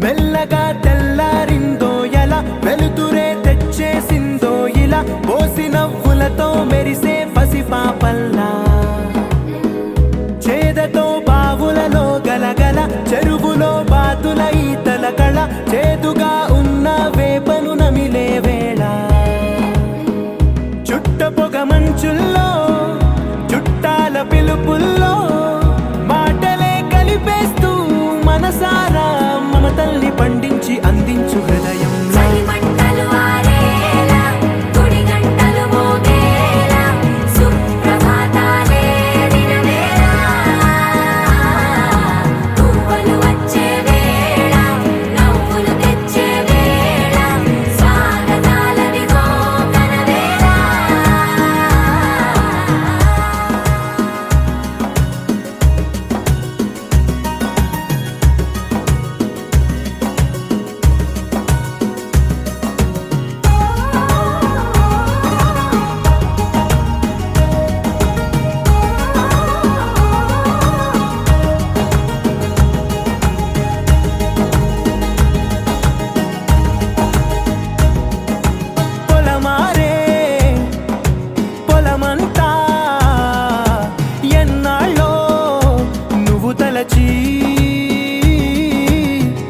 మెల్లగా తెల్లారిందో ఎలా వెలుతురే తెచ్చేసిందో ఇలా పోసి నవ్వులతో మెరిసే పసిపాపల్లా చేదతో బావులలో గలగల చెరువులో బాతుల ఈతల కళ చేదుగా ఉన్న వేపను నమిలే వేళ చుట్ట పొగ మంచుల్లో చుట్టాల పిలుపుల్లో మాటలే కలిపేస్తూ మనసారా మమతల్ని పండించి అందించు హృదయం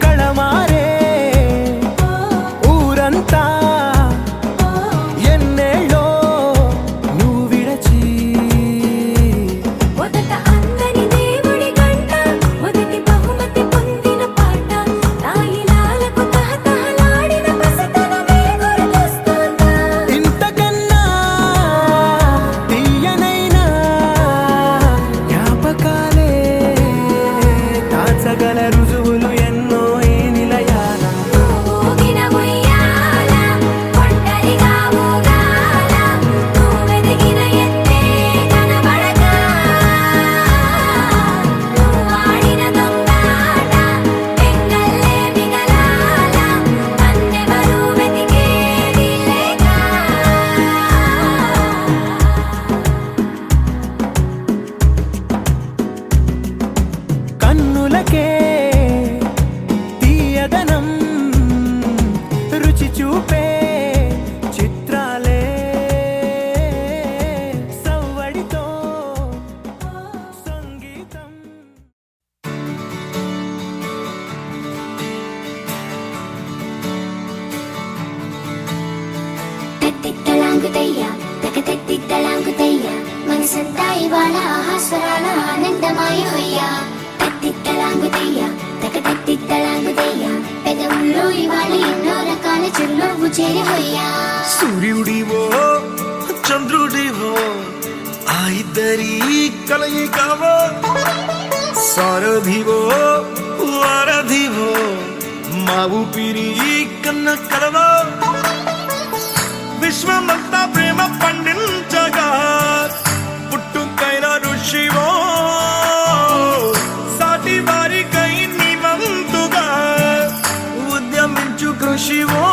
కళమారే ఊరంతా ఎన్నేళ్ళో నువ్వు విడచి మొదట అందని దేవుడి గంట మొదటి బహుమతి పొందిన పాట తాయిలాలకు తహతహలాడిన పసితనమే గుర్తొస్తుందా ఇంతకన్నా తీయనైనా జ్ఞాపకాలే దాచగల రుజువులు ఎన్నో ఈ నిలయాల ఊగిన ఉయ్యాల ఒంటరిగా ఊగాల నువ్వెదిగిన ఎత్తే కనబడక నువ్వాడిన దొంగాట పెంగల్లే మిగలాల నన్నెవరూ వెతికేది లేక కన్నులకే తీయదనం రుచి చూపే చిత్రాలే సవ్వడితో సంగీతం తెత్తిత్తలాంగుతయ్యా తెగతెత్తిత్తలాంగుతయ్యా మనసంతా ఇవాళ ఆహాస్వరాల ఆనందమాయ హొయ్యా తెత్తిత్తలాంగుతయ్యా తెగతెత్తిత్తలాంగుతయ్యా పెదవుల్లో ఇవాళ ఎన్నో రకాల చిరునవ్వు చేరి హొయ్యా సూర్యుడివో చంద్రుడివో ఆ ఇద్దరి కలయికవో సారథివో వారధివో మా ఊపిరి కన్న కలవో విశ్వమంతా ప్రేమ పండించగా పుట్టుకైన ఋషివో సాటి వారికై నివంతుగా ఉద్యమించు కృషివో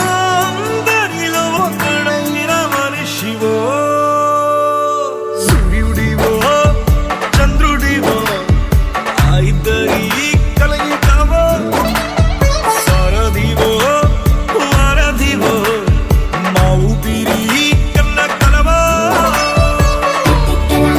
అందరిలో ఒకడైన మనిషివో సూర్యుడివో చంద్రుడివో ఆ ఇద్దరి కలయికవో సారథివో వారధివో మా ఊపిరి కన్న కలవో తెత్తిత్తలాంగుతయ్యా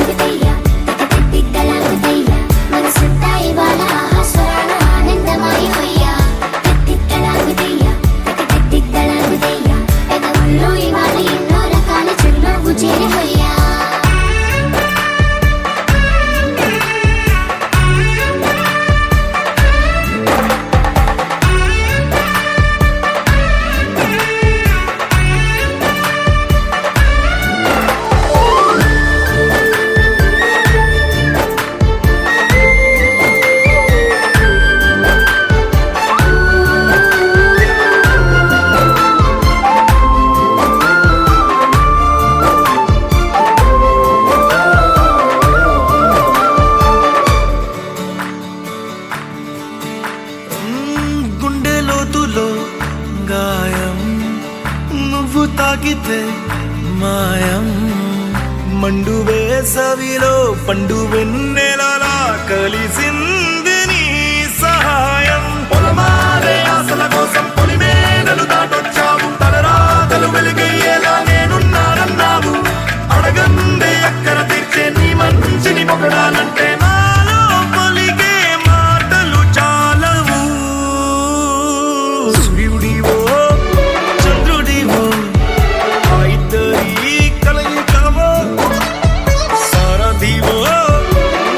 వేసవిలో పండు వెన్నెలలా కలిసింది నీ సహాయం. పొలమారే ఆశల కోసం పొలిమేనలు దాటొచ్చావు, తలరాతలు వెలుగయ్యేలా నేనున్నానన్నావు. అడగందే అక్కర తీర్చే నీ మంచిని పొగడాలంటే నాలో పలికే మాటలు చాలవు. సూర్యుడివో చంద్రుడివో ఆ ఇద్దరి కలయికవో, సారథివో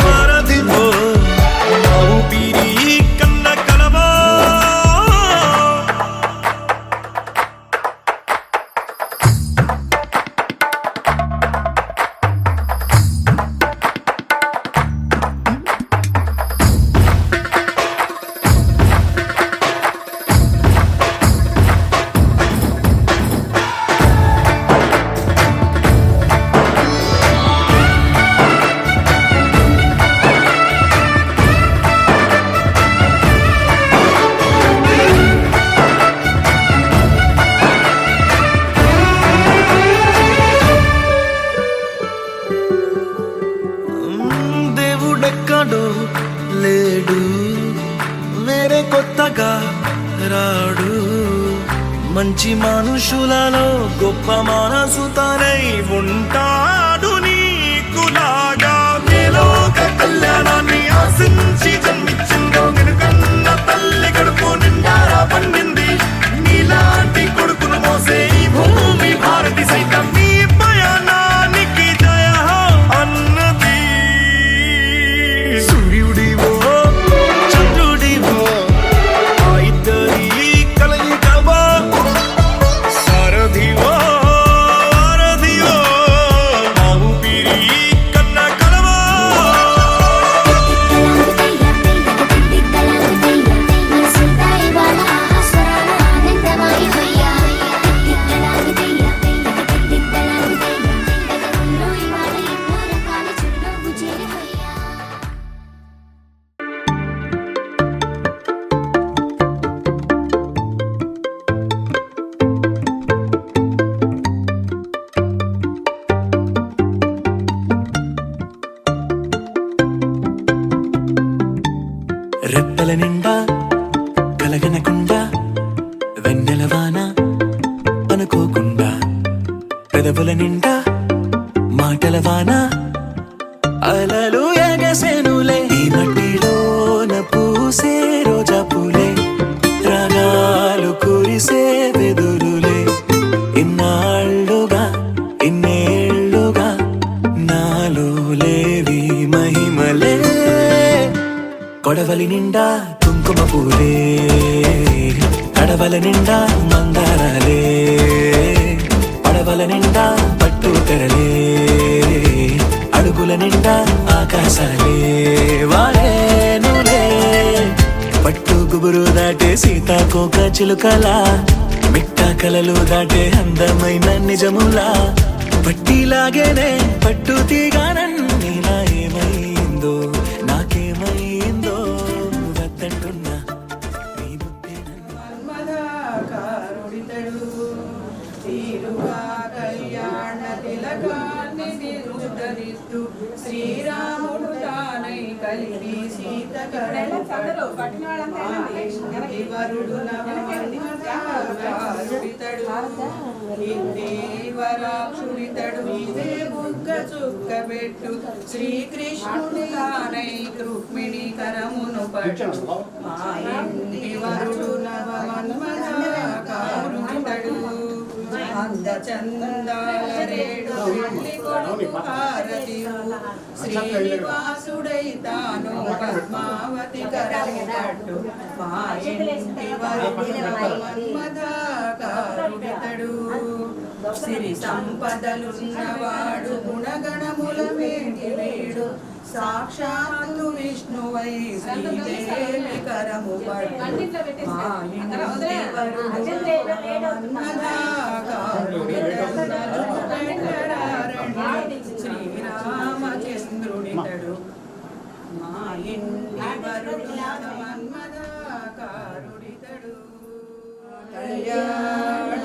వారధివో నా ఊపిరి కన్న కలవో. దేవుడెక్కడో లేడు, వేరే కొత్తగా రాడు. మంచి మనుషులలో గొప్ప మనసు తనై ఉంటాడు నీకులాగా. నేలోక కళ్యాణాన్ని ఆశించి జన్మించిందో వెనుకన్న తల్లి కడుపు నిండారా పండింది. నీలాంటి కొడుకును మోసే ఈ భూమి భారతి సైతం నీ పయనానికి జయ అన్నది. సూర్యుడివో చంద్రుడివో ఆ ఇద్దరి కలయికవో, సారథివో వారధివో నా ఊపిరి కన్న కలవో. మనసంతా ఇవాళ ఆస్వరాల ఆనందమయ హొయ్యా. తిట్టలాగుతయ్యా తిట్టలాగుతయ్యా, గగనంలో ఇవాళ ఎన్నో రకాల చిరునవ్వు చేరి హొయ్యా. రెప్పల నిండా కలగనకుండా వెన్నెలవాన అనుకోకుండా, పెదవుల నిండా మాటల వాన అలలు ఎగసెనులే. ఈ మట్టిలోన పూసే రోజా పూలే, రాగాలు కురిసే వెదురులే. ఇన్నాళ్ళుగా ఇన్నేళ్ళుగా నాలో లేవి మహిమలే. కొడవలి నిండా కుంకుమ పూలే, కడవల నిండా మందారాలే. పడవల నిండా పట్టు తెరలే, అడుగుల నిండా ఆకాశాలే. వాడేనులే పట్టు గుబురు దాటే సీతాకోక చిలుకలా, మిట్ట కలలు దాటే అందమైన నిజములా. పట్టిలాగేనే పట్టు తీగానన్నీలా ఏమైందో నాకేమైందో వద్దంటున్నా నీ బుద్ధి నన్ను. మన్మథాకారుడితడు తీరుగా కళ్యాణ తిలకాన్ని నిరుద్ధరిస్తూ శ్రీరాముడు తానై కలిగి సీత కడలు వరుడు నవమన్మథాకారుడితడు ఇందేవరాక్షుడితడు ఇదే బుగ్గ చుక్క పెట్టు శ్రీకృష్ణుడు తానై రుక్మిణి కరమును పట్టు మా ఇంటి వరుడు నవమన్మథాకారుడితడు అందచందాల రేడు వెళ్ళి కొడుకు హారతియు శ్రీనివాసుడై తాను పద్మావతి కరము పట్టు మా ఇంటి వరుడు మన్మథాకారుడితడు సిరి సంపదలున్నవాడు గుణగణముల మేటి వీడు సాక్షాత్తు విష్ణువై శ్రీదేవి కరము పట్టు మా ఇంటి వరుడు మన్మథాకారుడితడు శ్రీరామచంద్రుడితడు మా ఇంటి వరుడు మన్మథాకారుడితడు కళ్యాణ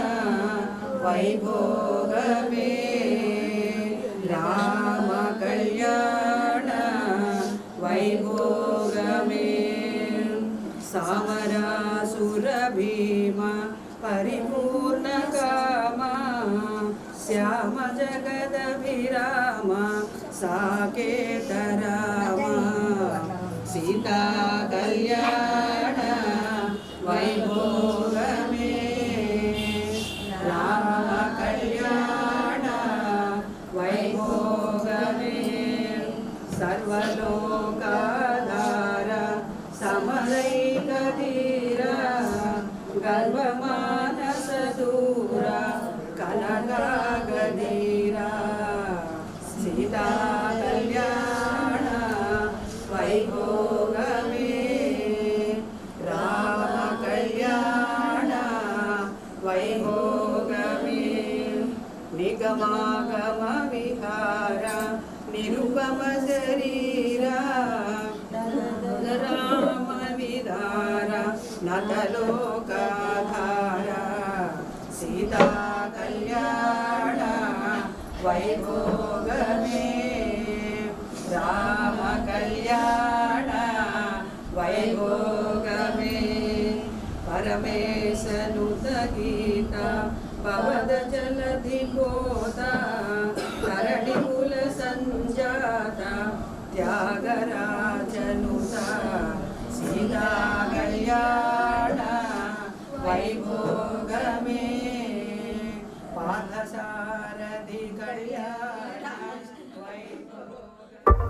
వైభోగమే రామ వైభోగమే సమరాసుర భీమ పరిపూర్ణ కామ శ్యామ జగదభిరామ సాకేత రామ సీతా కళ్యాణ వైభోగమే రామ కళ్యాణ వైభోగమే సర్వలోకాధార సమరైక ధీర గర్వమానస దూర కనకాగధీర సీతా కళ్యాణ వైభోగమే రామ కళ్యాణ వైభోగమే నిగమాగమ విహార నిరుపమ శరీర రామ విధార నతలోకాధార సీతా కళ్యాణ వైభోగమే రామ కళ్యాణ వైభోగమే పరమేశనుత గీత పవద జలధి పోత ధరణి కుల సంజాత త్యాగరాజనుత సీతా కళ్యాణ వైభోగమే పార్థసారథి కళ్యాణ వైభోగమే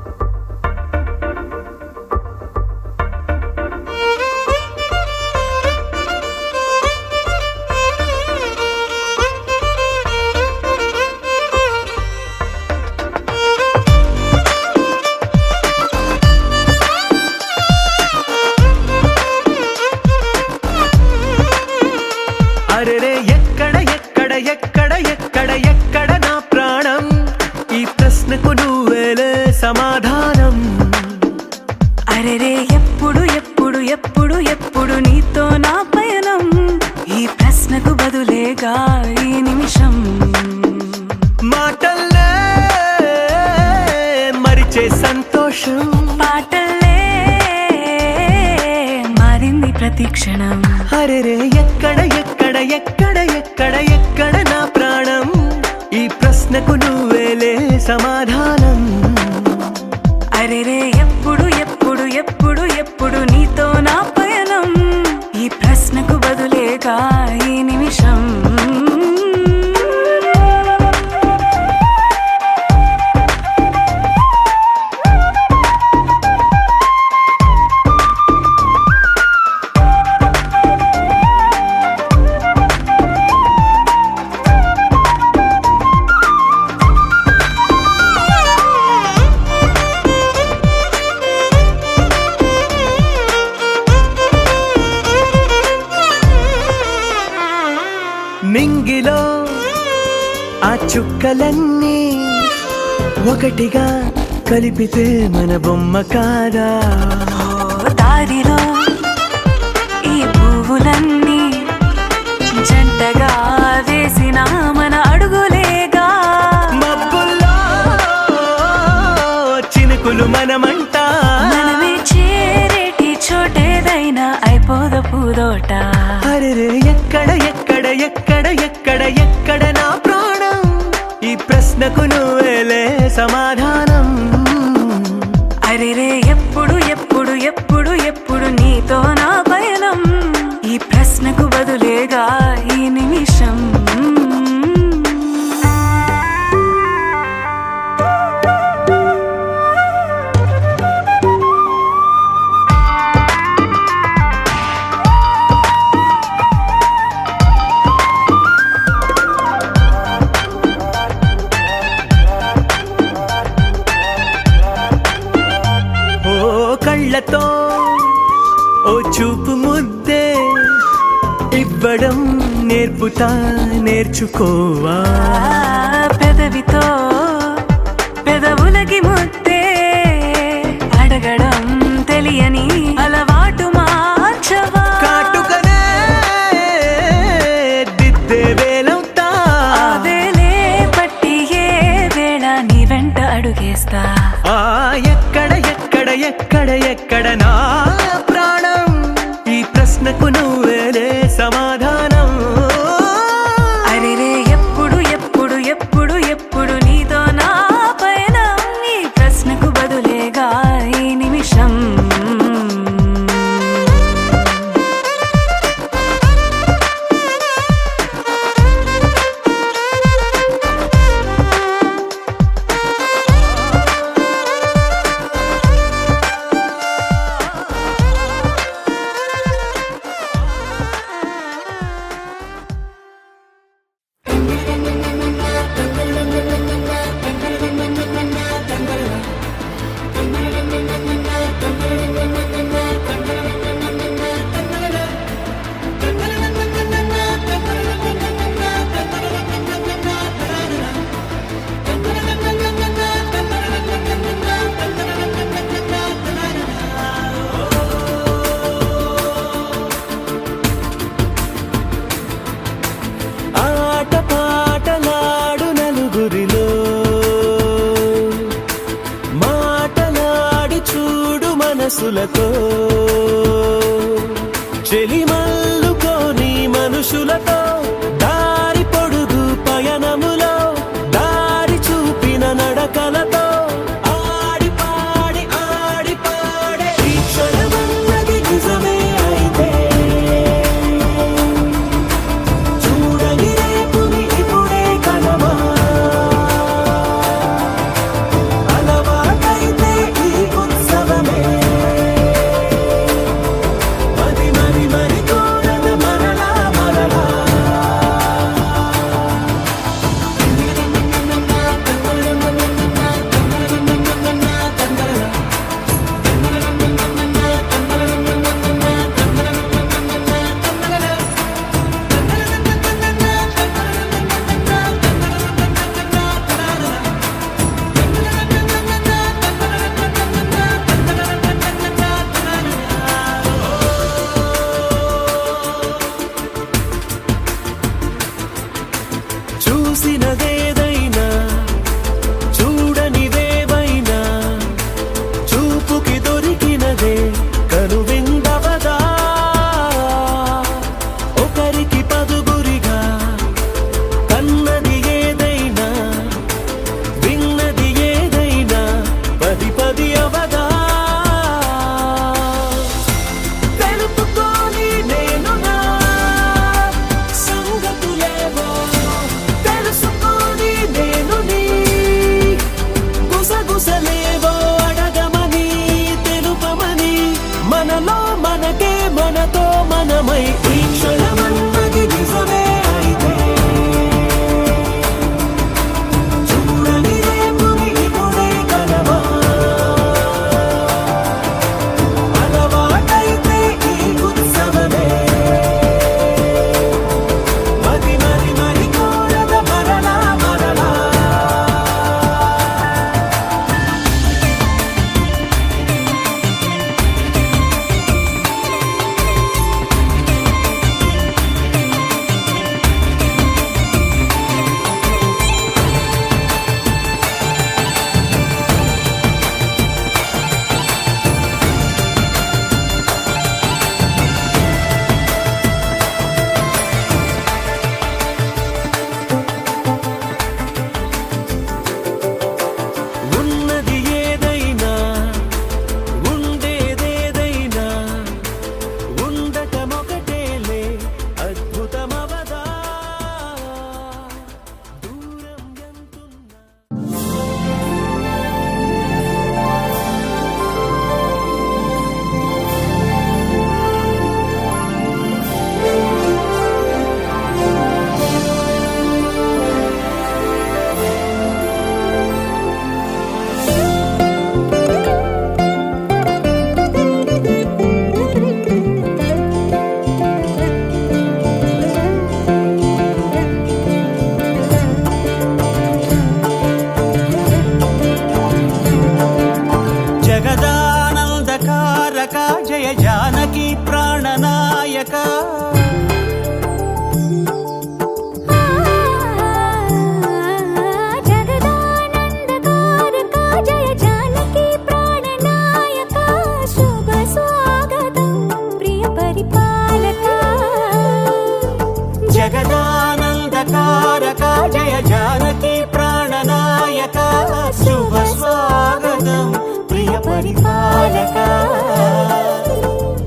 అరెరే ఎక్కడ ఎక్కడ ఎక్కడ ఎక్కడ ఎక్కడ నా ప్రాణం ఈ ప్రశ్నకు నువ్వేలే సమాధానం అరెరే ఎప్పుడు ఎప్పుడు ఎప్పుడు ఎప్పుడు నీతో నా పయనం ఈ ప్రశ్నకు బదులేగా ఈ నిమిషం మాటల్లే మరిచే సంతోషం పాటల్లే మారింది ప్రతి క్షణం అరెరే ఎక్కడ ఎక్కడ ఎక్కడ ఎక్కడ ఎక్కడ నా ప్రాణం ఈ ప్రశ్నకు నువ్వేలే సమాధానం అరెరే ఎప్పుడు ఎప్పుడు ఎప్పుడు ఎప్పుడు నీతో నా పయనం ఈ ప్రశ్నకు బదులేగా ఈ నిమిషం మింగిలో ఆ చుక్కలన్నీ ఒకటిగా కలిపితే మన బొమ్మ కాదా దారిలో ఈ పువ్వులన్నీ జంటగా వేసిన మన అడుగులేగా మబ్బుల్లో చినుకులు మనమంట మనమే చేరేటి చోటేదైనా అయిపోద పూదోట అరెరే ఎక్కడ ఎక్కడ ఎక్కడ ఎక్కడ ఎక్కడ నా ప్రాణం ఈ ప్రశ్నకు నువ్వేలే సమాధానం అరెరే ఎప్పుడు ఎప్పుడు ఎప్పుడు ఎప్పుడు నీతో నా పయనం ఈ ప్రశ్నకు బదులేగా ఈ నిమిషం కళ్ళతో ఓ చూపు ముద్దే ఇవ్వడం నేర్పుతా నేర్చుకోవా పెదవితో పెదవులకి ముద్దే అడగడం తెలియని అలవాటు మార్చవా కాటుకనే దిద్దే వేలవుతా ఆ వేలే పట్టి ఏ వేళ నీ వెంట అడుగేస్తా ఎక్కడ ఎక్కడ ఎక్కడ ఎక్కడ నా ప్రాణం ఈ ప్రశ్నకు నువ్వేలే సమాధానం అరెరే ఎప్పుడు ఎప్పుడు ఎప్పుడు ఎప్పుడు నీతో నా పైన ఈ ప్రశ్నకు బదులేగా ఈ నిమిషం ఆట పాటలాడు నలుగురిలో మాటలాడి చూడు మనసులతో చెలిమల్లుకోని మనుషులతో దారి పొడుగు పయనములో దారి చూపిన నడకలతో ఆడి పాడే ఈ క్షణమన్నది నిజమే అయితే చూడని రేపుని ఇప్పుడే కలవా అలవాటైతే ఈ ఉత్సవమే మరి కోరద మరలా చూసినదేదైనా చూడనిదేవైనా చూపుకి దొరికినదే కనువిందవదా ఒకరికి పదుగురిగా కన్నది ఏదైనా విన్నది ఏదైనా పది అవదా తెలుపుకోని నేను నా సంగతులేవో తెలుసుకొని నేను నీ గుసగుసలేవో అడగమని తెలుపమని మనలో మనకే మనతో మనమై ఈ క్షణమన్నది నిజమే అయితే చూడని రేపుని ఇప్పుడే కలవా అలవాటైతే ఈ ఉత్సవమే మరి కోరద మరలా ఉన్నది ఏదైనా ఉండేదేదైనా ఉండటమొకటేలే అద్భుతమవదా దూరం ఎంతున్నా జగదానందకారక జయ జానకి ప్రాణనాయక జగదానందకారక జయ జానకి ప్రాణనాయక పరిపాలక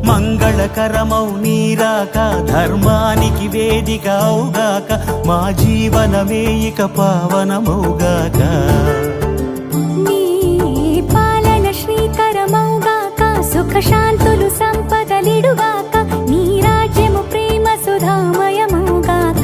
మంగళకరమౌ నీరాక ధర్మానికి వేదిక అవుగాక మా జీవనమే ఇక పావనమౌగాక నీ పాలన శ్రీకరమౌగాక సుఖ శాంతులు సంపదలిడుగాక నీ రాజ్యము ప్రేమ సుధామయమౌగాక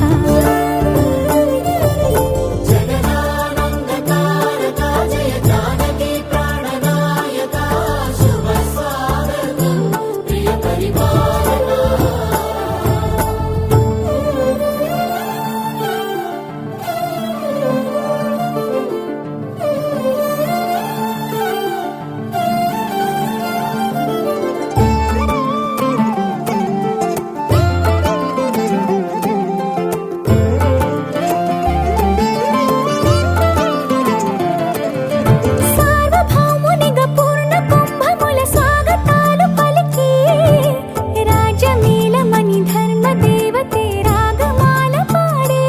సార్వభౌమునిగా పూర్ణ కుంభముల స్వాగతాలు పలికి రాజమేళమణి ధర్మ దేవతే రాగమాల పాడే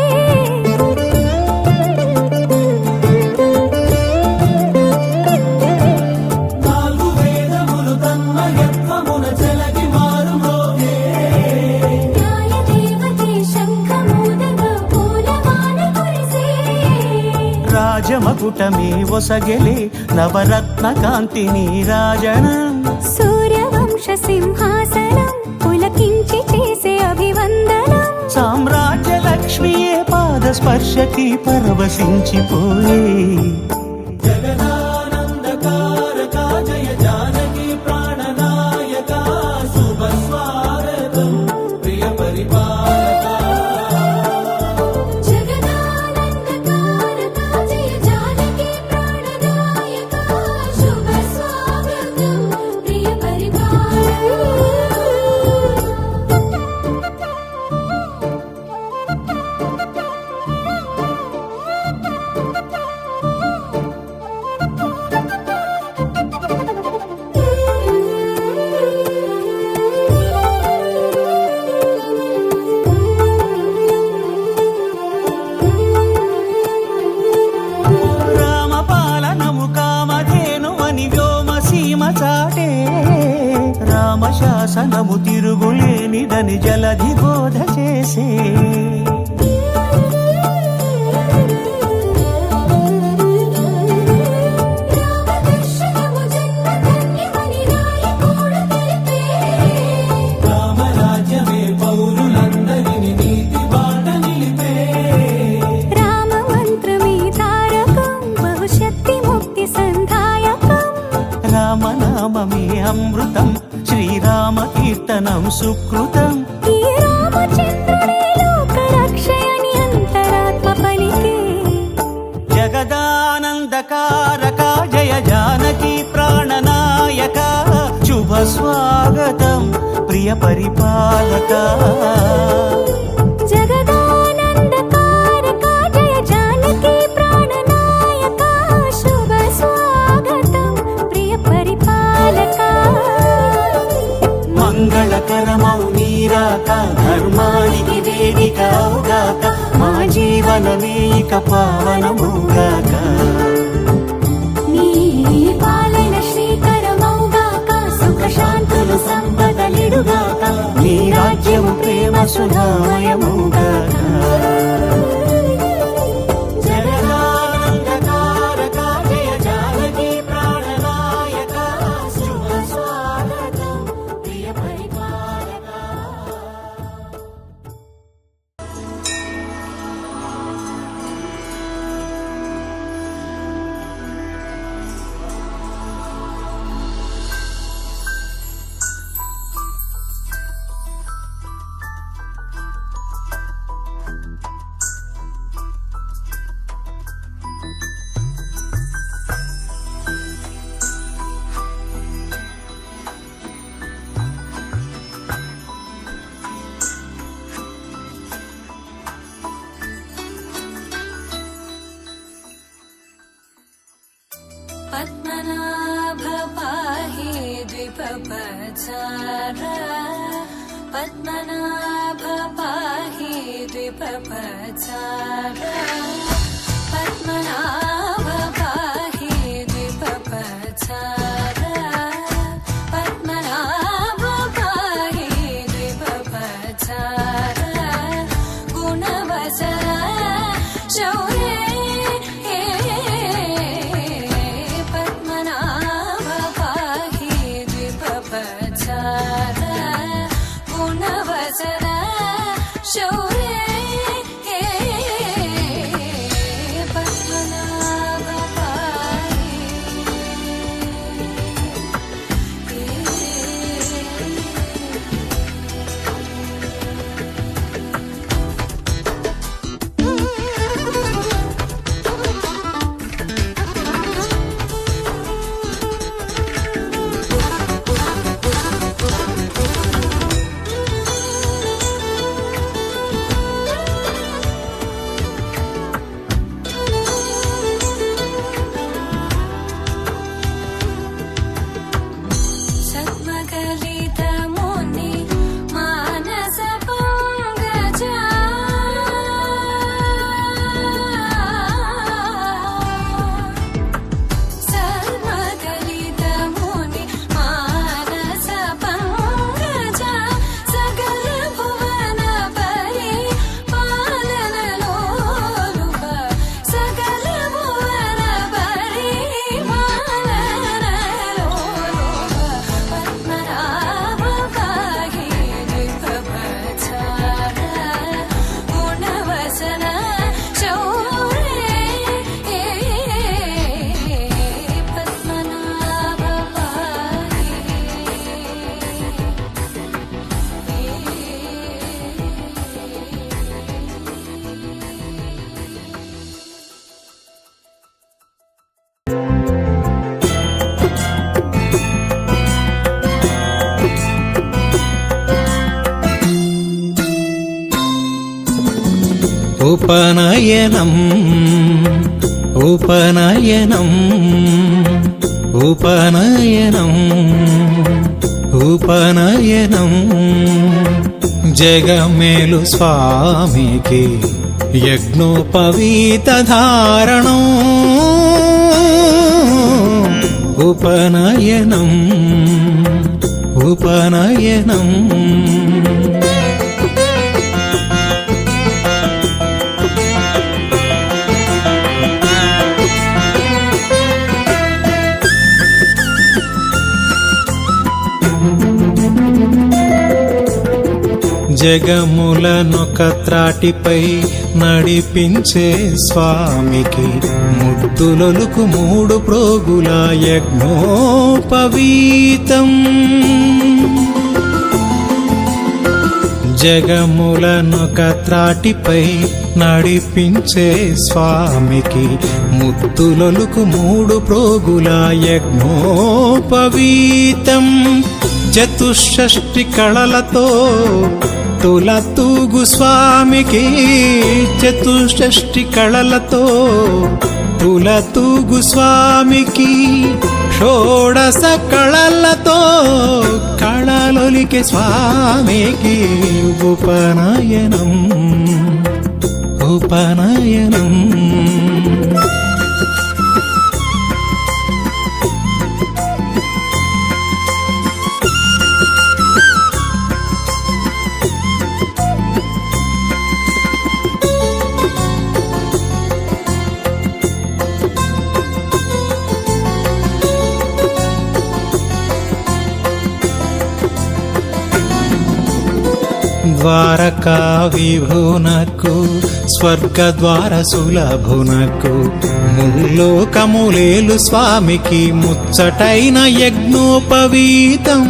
నాలుగు వేదములు తన్మయత్వమున చెలగి మారుమోగే న్యాయ దేవతే శంఖమూదగా పూలవాన కురిసే రాజమకుటమే ఒసగెలే నవరత్న కాంతి నీరాజనం సూర్యవంశ సింహాసనం పులకించి చేసే అభివందనం సామ్రాజ్య లక్ష్మియే పాద స్పర్శకి పరవశించిపోయే జగదానందకారక జయ జానకి ప్రాణనాయక శుభ స్వాగతం ప్రియ పరిపాలక జగదానందకారక జయ జానకి ప్రాణనాయక శుభ స్వాగతం ప్రియ పరిపాలక రామపాలనము కామధేనువని వ్యోమసీమ చాటే రామశాసనము తిరుగులేనిదని జలధి బోధ చేసే రామదర్శనము జన్మధన్యమని నాయకుడు తెలిపే రామరాజ్యమే పౌరులందరిని నీతి బాట నిలిపే రామ మంత్రమే తారకం బహుశక్తి ముక్తి సంధాయకం రామనామమే అమృతం శ్రీరామ కీర్తనం సుకృతం ఈ రామచంద్రుడే లోక రక్షయని అంతరాత్మ పలికే జగదానందకారక జయ జానకి ప్రాణనాయక శుభ స్వాగతం ప్రియ పరిపాలక జగదానందకారక జయ జానకి ప్రాణనాయక శుభ స్వాగతం ప్రియ పరిపాలక మంగళకరమౌ నీరాక ధర్మానికి వేదిక అవుగాక మా జీవనమే ఇక పావనముగాక నీ పాలన శ్రీకరమౌగాక సుఖ శాంతులు సంపదలిడుగాక నీ రాజ్యము ప్రేమ సుధామయముగాక జగదానందకారక జయ జానకి ప్రాణనాయక శుభ స్వాగతం ప్రియ పరిపాలక पद्मनाभ पाहि द्विपपचार पद्मनाभ पाहि द्विपपचार पद्मनाभ पाहि द्विपपचार దళిత ముని మానస పంకజ సర్వదళిత ముని మానస పంకజ సకల భువన పరి పాలనలోలుప సకల భువన పరి పాలనలోలుప పద్మనాభ పాహి దిక్పచార గుణవసన శౌరే పద్మనాభ పాహి ఉపనయనం ఉపనయనం ఉపనయనం ఉపనయనం జగమేలు స్వామికి యజ్ఞోపవీత ధారణం ఉపనయనం ఉపనయనం జగములనొక త్రాటిపై నడిపించే స్వామికి ముద్దులొలుకు మూడు ప్రోగుల యజ్ఞోపవీతం జగములనొక త్రాటిపై నడిపించే స్వామికి ముద్దులొలుకు మూడు ప్రోగుల యజ్ఞోపవీతం చతుషష్ఠి కళలతో తులతూగు స్వామికి చతుషష్ఠి కళలతో తులతూగు స్వామికి షోడశ కళలతో కళలొలికే స్వామికి ఉపనయనం ఉపనయనం ద్వారకా విభునకు స్వర్గద్వార సులభునకు ముల్లోకములేలు స్వామికి ముచ్చటైన యజ్ఞోపవీతం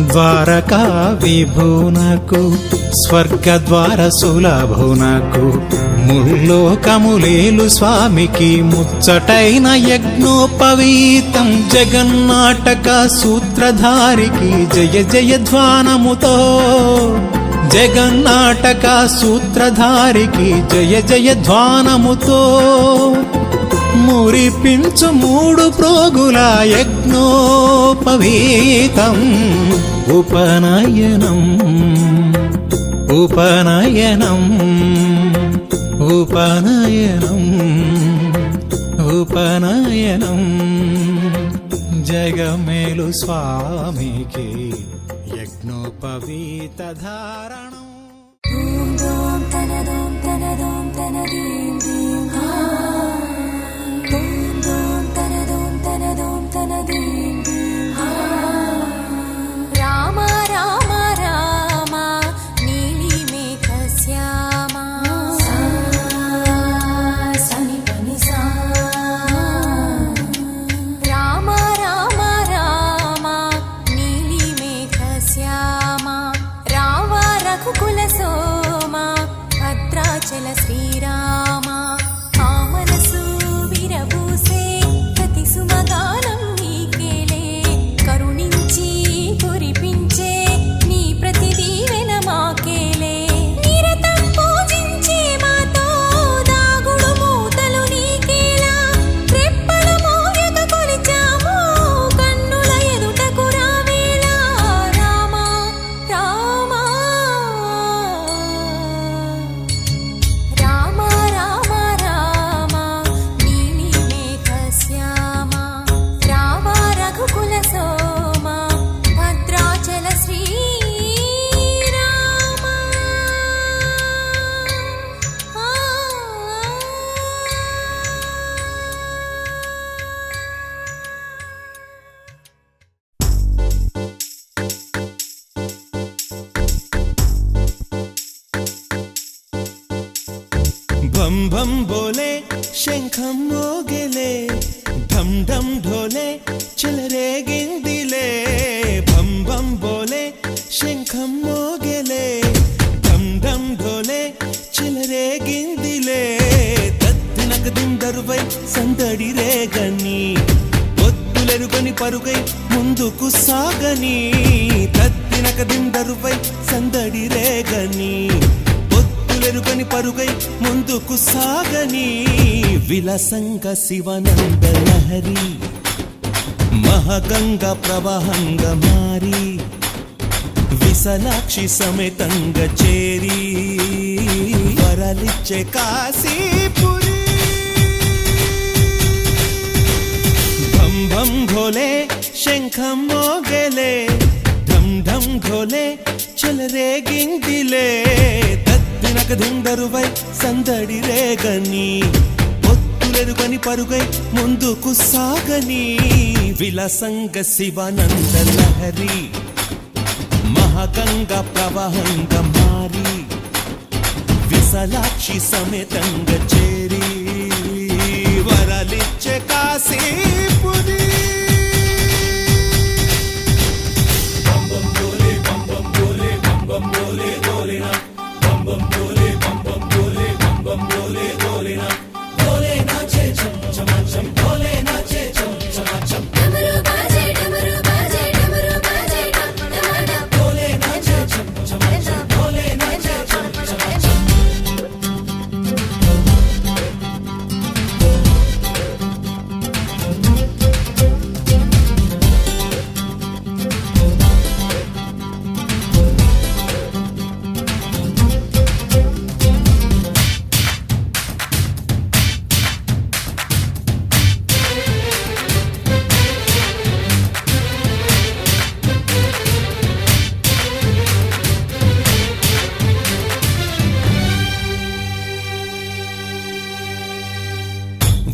ద్వారకా విభునకు స్వర్గద్వార సులభునకు ముల్లోకములేలు స్వామికి ముచ్చటైన యజ్ఞోపవీతం జగన్నాటక సూత్రధారికి జయ జయ ధ్వానముతో జగన్నాటక సూత్రధారికి జయ జయ ధ్వానముతో మురిపించు మూడు ప్రోగుల యజ్ఞోపవీతం ఉపనయనం ఉపనయనం ఉపనయనం ఉపనయనం జగమేలు స్వామికి యజ్ఞోపవీత ధారణం ఓం దోం తనదోం తనదోం తనదీం దీం ఓం దోం తనదోం తనదోం తనదీం దీం రామ రామ రామ నీలి మేఘ శ్యామ సని పని సా రామ రామ రామ నీలి మేఘ శ్యామ రావ రఘుకుల సోమ భద్రాచల శ్రీరామ భం భం బోలే శంఖం మోగెలే ఢం ఢం ఢోలే చెలరేగిందిలే భం భం బోలే శంఖం మోగెలే ఢం ఢం ఢోలే చెలరేగిందిలే తత్తినక దిందరువై సందడి రేగని పొత్తులెరుగని పరుగై ముందుకు సాగని తత్తినక దిందరువై సందడి రేగని పొత్తులెరుగని పరుగై ముందుకు సాగని విలసంగ శివనంద లహరి మహగంగ ప్రవాహంగా మారి విశాలాక్షి సమేతంగా చేరి వరలిచ్చే కాశీపురి భం భం ఘోలే శంఖం మోగెలే ఢం ఢం ఘోలే చెలరేగిందిలే తత్తినక దిందరువై సందడి రేగని పొత్తులెరుగని పరుగై ముందుకు సాగని విలసంగ శివానంద లహరి మహగంగ ప్రవాహంగా మారి విశాలాక్షి సమేతంగా చేరి వరలిచ్చే కాశీపురి డమరు బాజే డమరు బాజే డమరు బాజే డమరు బోలే నాచే చం చం చం బోలే నాచే చం చం చం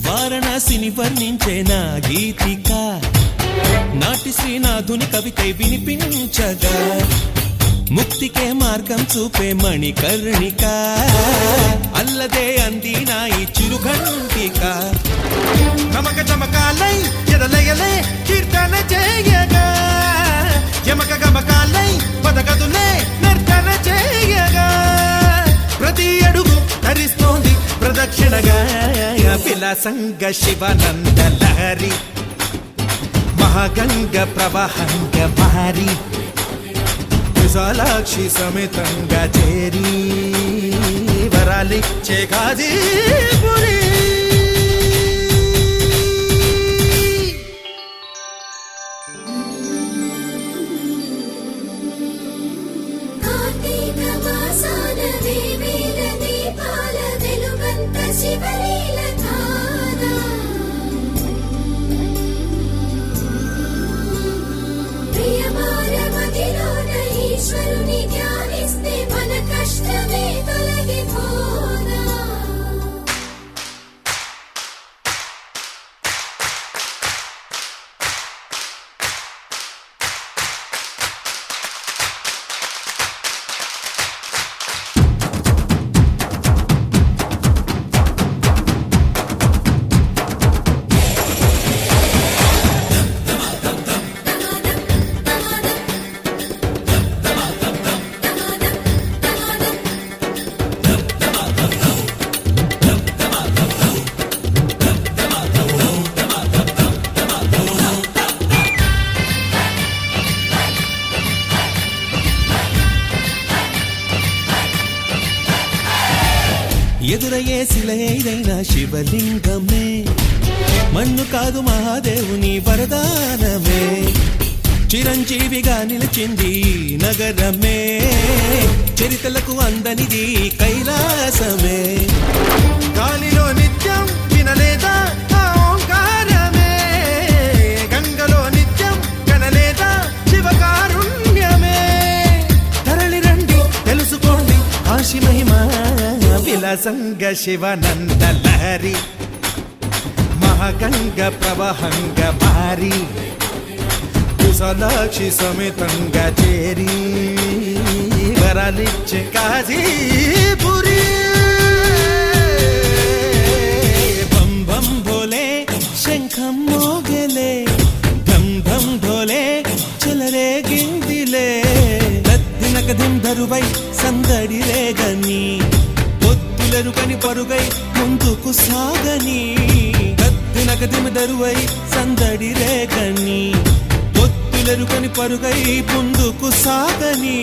వారణాసిని వర్ణించే నా గీతిక నాటి శ్రీనాథుని కవితై వినిపించగా ముక్తికే మార్గం చూపే మణికర్ణిక అల్లదే అంది నా ఈ చిరుఘంటిక నమక చమకాలై ఎదలయలే కీర్తన చేయగా యమక గమకాలై పదగదులే నర్తన చేయగా ప్రతి అడుగు ధరిస్తోంది ప్రదక్షిణగా విలాసంగ శివానంద లహరి మహాగంగ ప్రవాహంగ మారి విశాలాక్షి సమేతంగా చేరి వరాలిచ్చే కాశీపురి కార్తీక మాసాన దేవేల దీపాల వెలుగంత శివలీల ధార ప్రియమార మదిలోన ఈశ్వరుని ధ్యానిస్తే మన కష్టమే తొలగిపోదా ఎదురయ్యే శిలైన శివలింగమే మన్ను కాదు మహాదేవుని వరదానమే చిరంజీవిగా నిలిచింది నగరమే చరితలకు అందనిది కైలాసమే గాలిలో నిత్యం వినలేదా ఆ ఓంకారమే గంగలో నిత్యం కనలేదా శివకారుణ్యమే తరలి రండి తెలుసుకోండి ఆశి మహిమ విలాసంగ శివానంద లహరి మహాగంగ ప్రవాహంగ మారి విశాలాక్షి సమేతంగా చేరి వరాలిచ్చే కాశీపురి శంఖం మోగలే ఢం ఢం ఢోలే చెలరేగిందిలే దినకదిం దరువై సందడి రేగని పొత్తులెరుకని పరుగై ముందుకు సాగని దినకదిం దరువై సందడి రేగని పొత్తులెరుకని పరుగై ముందుకు సాగని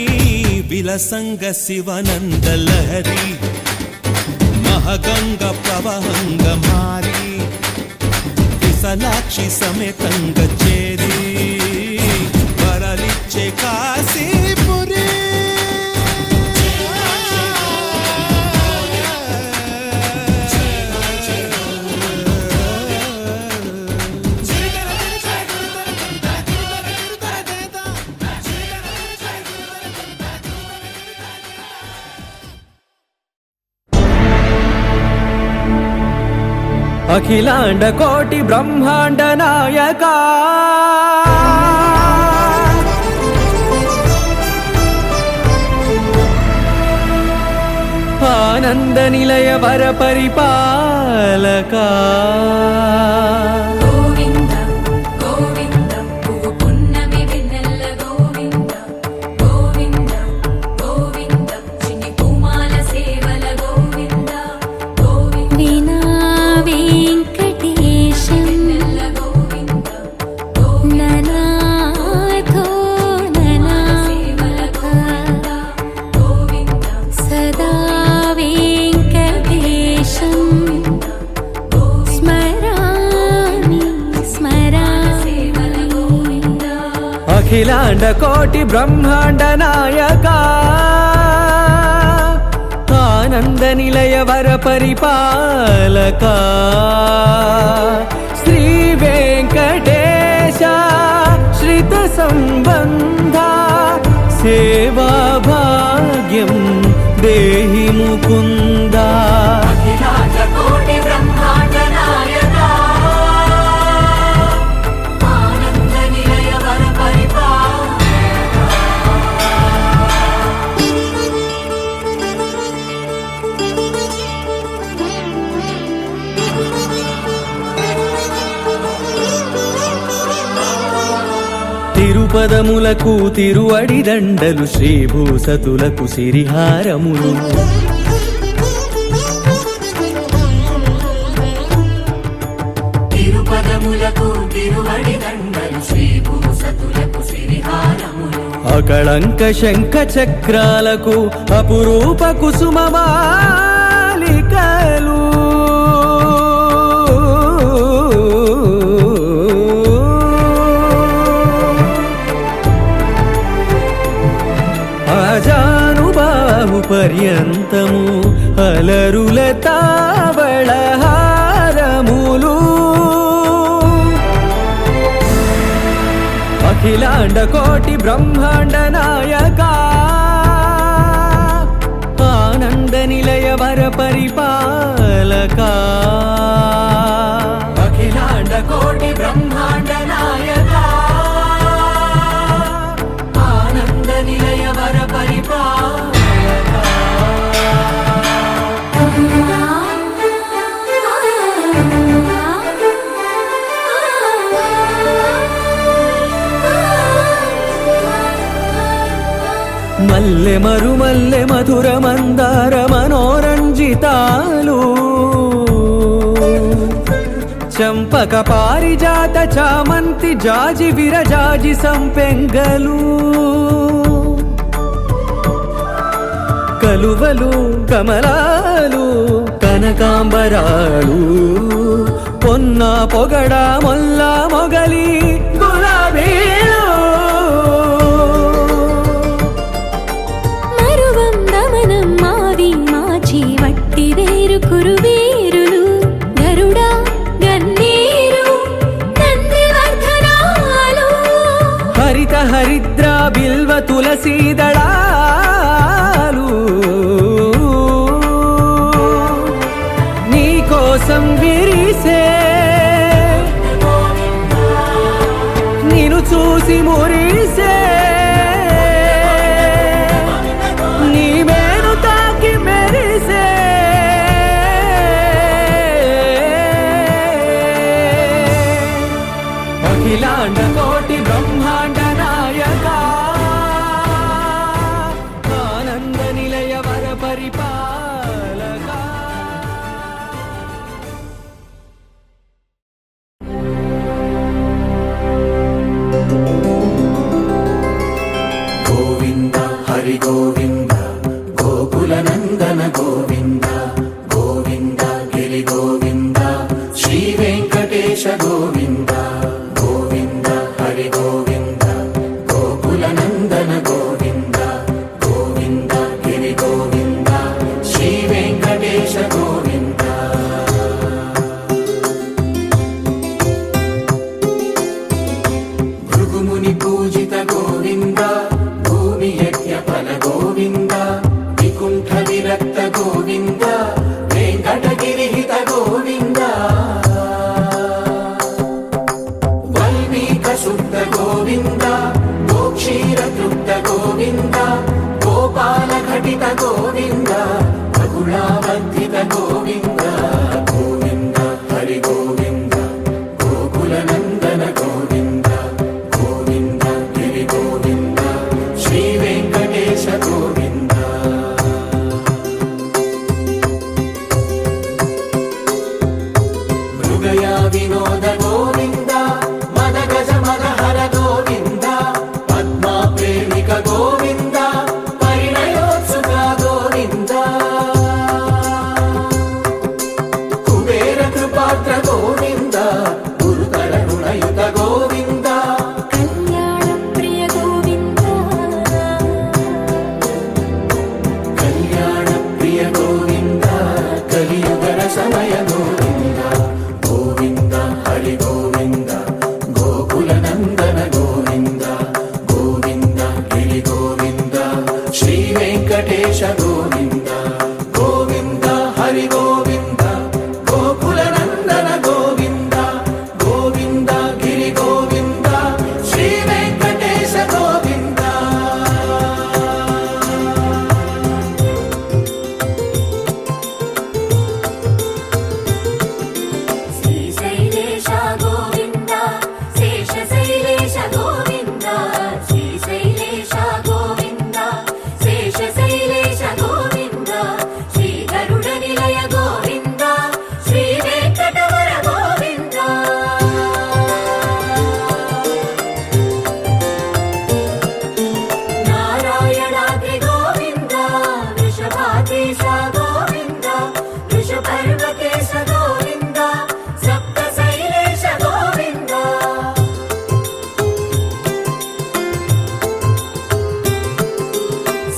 విలసంగ శివనంద లహరి మహగంగ ప్రవహంగ మారి విశాలాక్షి సమేతంగ చేరి వరలిచ్చే కాశీపురి అఖిలాండ కోటి బ్రహ్మాండ నాయకా ఆనంద నిలయ వర పరిపాలకా గోవింద గోవింద పువ్వు పున్నమి వెన్నెల గోవింద గోవింద గోవింద చిన్ని పూమాల సేవల గోవింద గోవింద వీణా వెంకటేశం వెన్నెల గోవింద ననాథో ననా సేవల గోవింద గోవింద సదా వెంకటేశం స్మరామి స్మరామి అఖిలాండ కోటి బ్రహ్మాండ నాయకా ఆనంద నిలయ వర పరిపాలకా శ్రీ వెంకటేశ శ్రిత సంబంధ సేవా భాగ్యం దేహి ముకుంద అఖిలాండ కోటి బ్రహ్మాండ నాయకా ఆనంద నిలయ వర తిరుపదములకు తిరువడి దండలు శ్రీభూసతులకు సిరిహారములు తిరుపదములకు తిరువడి దండలు శ్రీభూసతులకు సిరిహారములు అకళంక శంఖ చక్రాలకు అపురూప కుసుమమాలికలు అజానుబాహు పర్యంతము అలరుల తావళహారములు అఖిలాండ కోటి బ్రహ్మాండ నాయకా ఆనంద నిలయ వర పరిపాలకా అఖిలాండ కోటి బ్రహ్మాండ నాయకా ఆనంద నిలయ వర పరిపాలకా మల్లె మరుమల్లె మధుర మందార మనోరంజితాలు చంపక పారిజాత చామంతి జాజి విరజాజి సంపెంగలు కలువలు కమలాలు కనకాంబరాలు పొన్న పొగడ మొల్ల మొగలి గులాబీలు మరువం దమనం మావి మాచి వట్టి వేరు కురువీరులు గరుడా గన్నీరు నందివర్ధనాలు హరిత హరిద్ర బిల్వ తులసీదళాలు నీ కోసం విరిసే నిన్ను చూసి మురిసే నీ మేను తాకి మెరిసే అఖిలాండ కోటి బ్రహ్మాండ నాయక ఆనంద నిలయ వర పరిపాలక గోవింద హరి గోవింద గోకుల నందన గోవింద గోవింద గిరి గోవింద శ్రీ వెంకటేశ గోవింద గోవింద హరి గోవింద గోకుల నందన గోవింద గోవింద గిరి గోవింద శ్రీ వెంకటేశ గోవింద భృగుముని పూజిత గోవింద భూమి యజ్ఞ ఫల గోవింద వికుంఠ విరక్త గోవింద వెంకటగిరిహిత గోవింద వల్మీక శుద్ధ గోవింద గోక్షీర తృప్త గోవింద గోపాల ఘటిత గోవింద బహుళావర్ధిత గోవింద గోవింద హరి గోవింద గోకుల నందన గోవింద గోవింద గిరి గోవింద శ్రీ వెంకటేశ గోవింద మృగయా వినోద గోవింద మద గజ మద హర గోవింద పద్మా ప్రేమిక గోవింద పరిణయోత్సుక గోవింద కుబేర కృపాత్ర గోవింద గురుతర రుణయుత గోవింద కళ్యాణ ప్రియ గోవింద కళ్యాణ ప్రియ గోవింద కలియుగర సమయ గోవింద గోవింద హరి గోవింద గోకుల నందన గోవింద గోవింద గిరి గోవింద శ్రీ వెంకటేశ గోవింద గోవింద హరి గోవింద గోకుల నందన గోవింద గోవింద గిరి గోవింద శ్రీ వెంకటేశ గోవింద శ్రీశైలేశ గోవింద శేషశైలేశ గోవింద శ్రీశైలేశ గోవింద శేషశైలేశ గోవింద శ్రీ గరుడ నిలయ గోవింద శ్రీ వెంకటవర గోవింద నారాయణాద్రి గోవింద వృషభాద్రీశ గోవింద వృషపర్వతేశ గోవింద సప్త శైలేశ గోవింద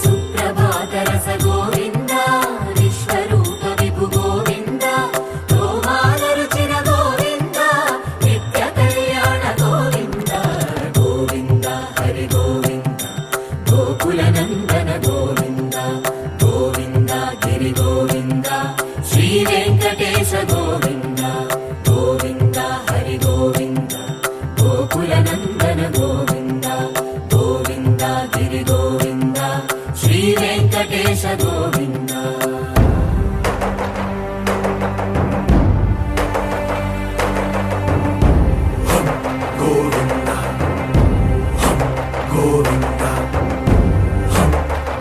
సుప్రభాతరస గోవింద విశ్వరూప విభు గోవింద గోమాల రుచిర గోవింద నిత్య కళ్యాణ గోవింద గోవింద హరి గోవింద గోకుల నందన గోవింద గోవింద గిరి గోవింద శ్రీ వెంకటేశ గోవింద గోవింద హరి గోవింద గోకుల నందన గోవింద గోవింద గిరి గోవింద శ్రీ వెంకటేశ గోవింద గోవింద గోవింద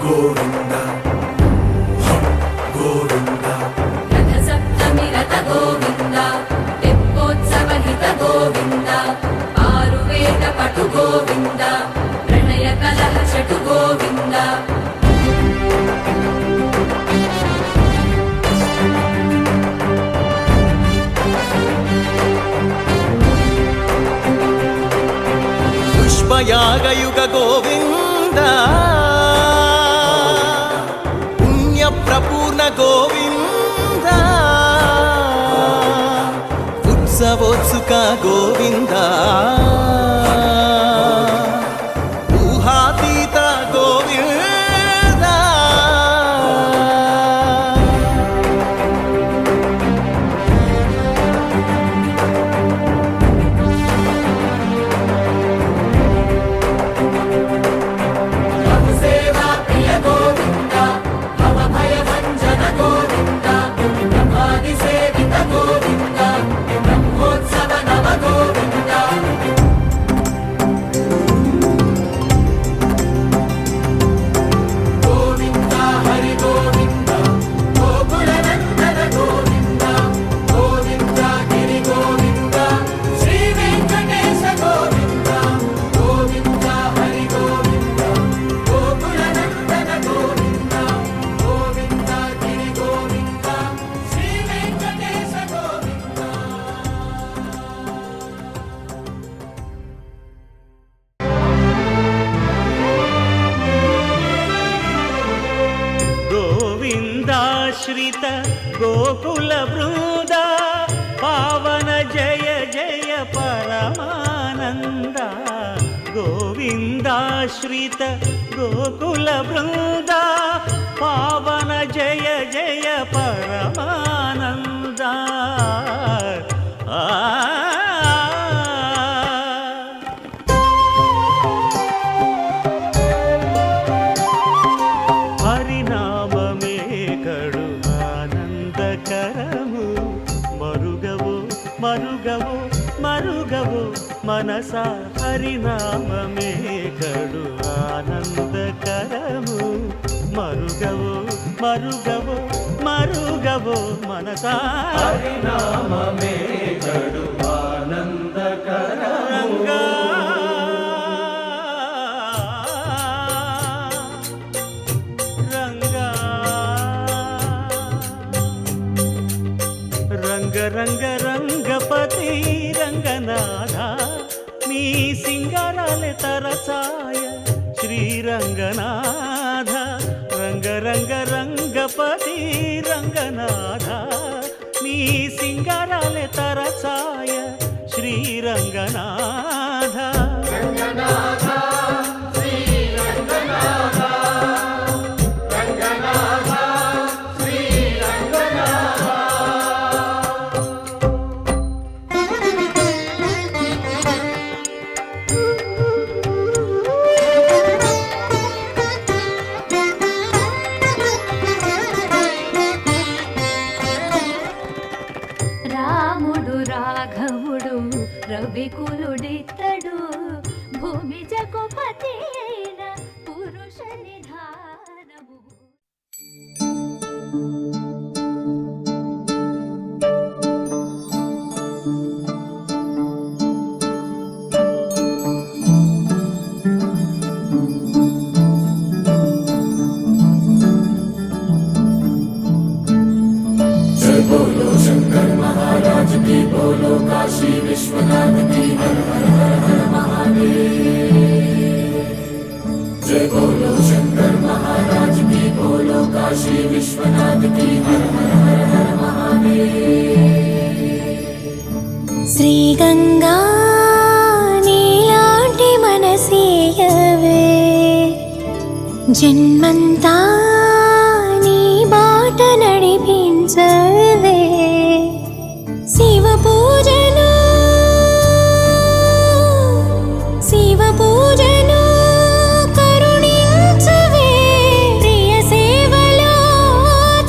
గోవింద గోవింద రథ సప్తమి రథ గోవింద తెప్పోత్సవ హిత గోవింద ఆరువేద పటు గోవింద ప్రణయ కలహ షటు గోవింద పుష్పయాగయుగ గోవింద పుణ్య ప్రపూర్ణ గోవింద ఉత్సవోత్సుక గోవింద ఊహాతీత గోవింద సేవా ప్రియ గోవింద భవ భయ భంజన గోవింద బ్రహ్మాది సేవిత గోవింద బ్రహ్మోత్సవ నవ గోవింద పరమానంద గోవిందాశ్రిత గోకుల బృంద పావన జయ జయ పరమానంద హరినామమే కడు ఆనందకరము మరుగవు మరుగవు మరుగవు మనస హరినామమే కడు ఆనందకరము మరుగవు మరుగవు మరుగవు మనస హరినామమే కడు ఆనందకరము రంగ రంగ రంగపతి రంగనాథ నీ సింగారాలే తరసాయ శ్రీరంగనాథ రంగ రంగ రంగపతి రంగనాథ నీ సింగారాలే తరసాయ శ్రీరంగనాథ రాముడు రాఘవుడు రవికులుడితడు భూమి జగపతి అయిన పురుష నిధానము. जय बोलो शंकर महाराज की बोलो काशी विश्वनाथ की हर हर हर हर महादेव। जय बोलो शंकर महाराज की बोलो काशी विश्वनाथ की हर हर हर हर महादेव। శ్రీ గంగా నీలాంటి మనసీయవే జన్మంతా నీ బాట నడిపించవే శివ పూజలు కరుణించవే ప్రియ సేవలో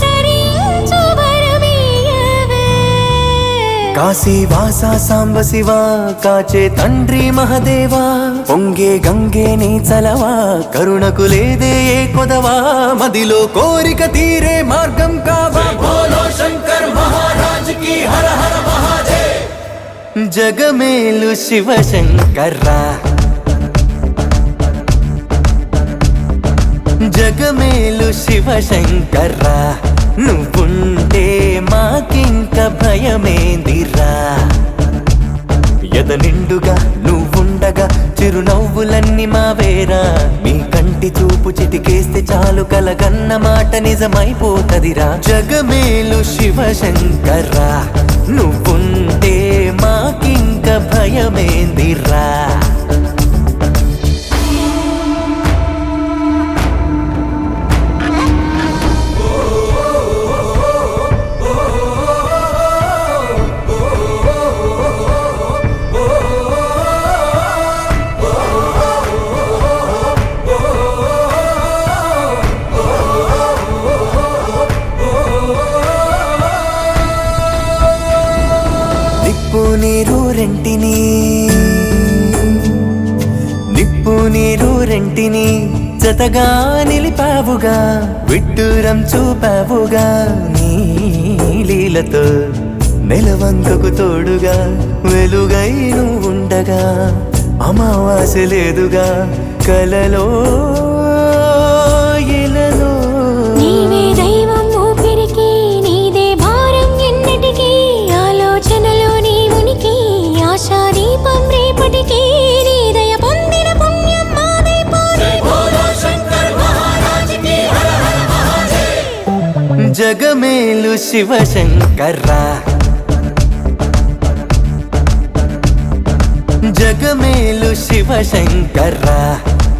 తరించు వరమీయవే. కాశీవాసా సాంబ శివ కాచే తండ్రి మహదేవా పొంగే గంగే నీ చలవా కరుణకు లేదే ఏ కొదవా మదిలో కోరిక తీరే మార్గం కావా బోలో శంకర్ మహారాజ్ కి హర హర మహాదేవ్ జగమేలు శివ శంకర్రా జగమేలు శివ శంకర్రా నువ్వుంటే మాకింక భయమేందిరా ఎద నిండుగా నువ్వుండగా చిరునవ్వులన్నీ మావేరా మీ కంటి చూపు చిటికేస్తే చాలు కలగన్న మాట నిజమైపోతదిరా జగమేలు శివ శంకర్రా నువ్వుంటే మాకింక భయమేందిరా నిప్పు నీరు రెంటిని జతగా నిలిపావుగా విడ్డూరం చూపావుగా నీ లీలతో నెలవంకకు తోడుగా వెలుగై నువ్వుండగా అమావాస్య లేదుగా కలలో ఇలలో నీవే దైవం ఊపిరికి నీదే భారం ఎన్నటికీ ఆలోచనలో నీ ఉనికి ఆశా దీపం రేపటికి నీ దయ పొందిన పుణ్యం మాదైపోయి జగమేలు శివ శంకర్రా జగమేలు శివశంకర్రా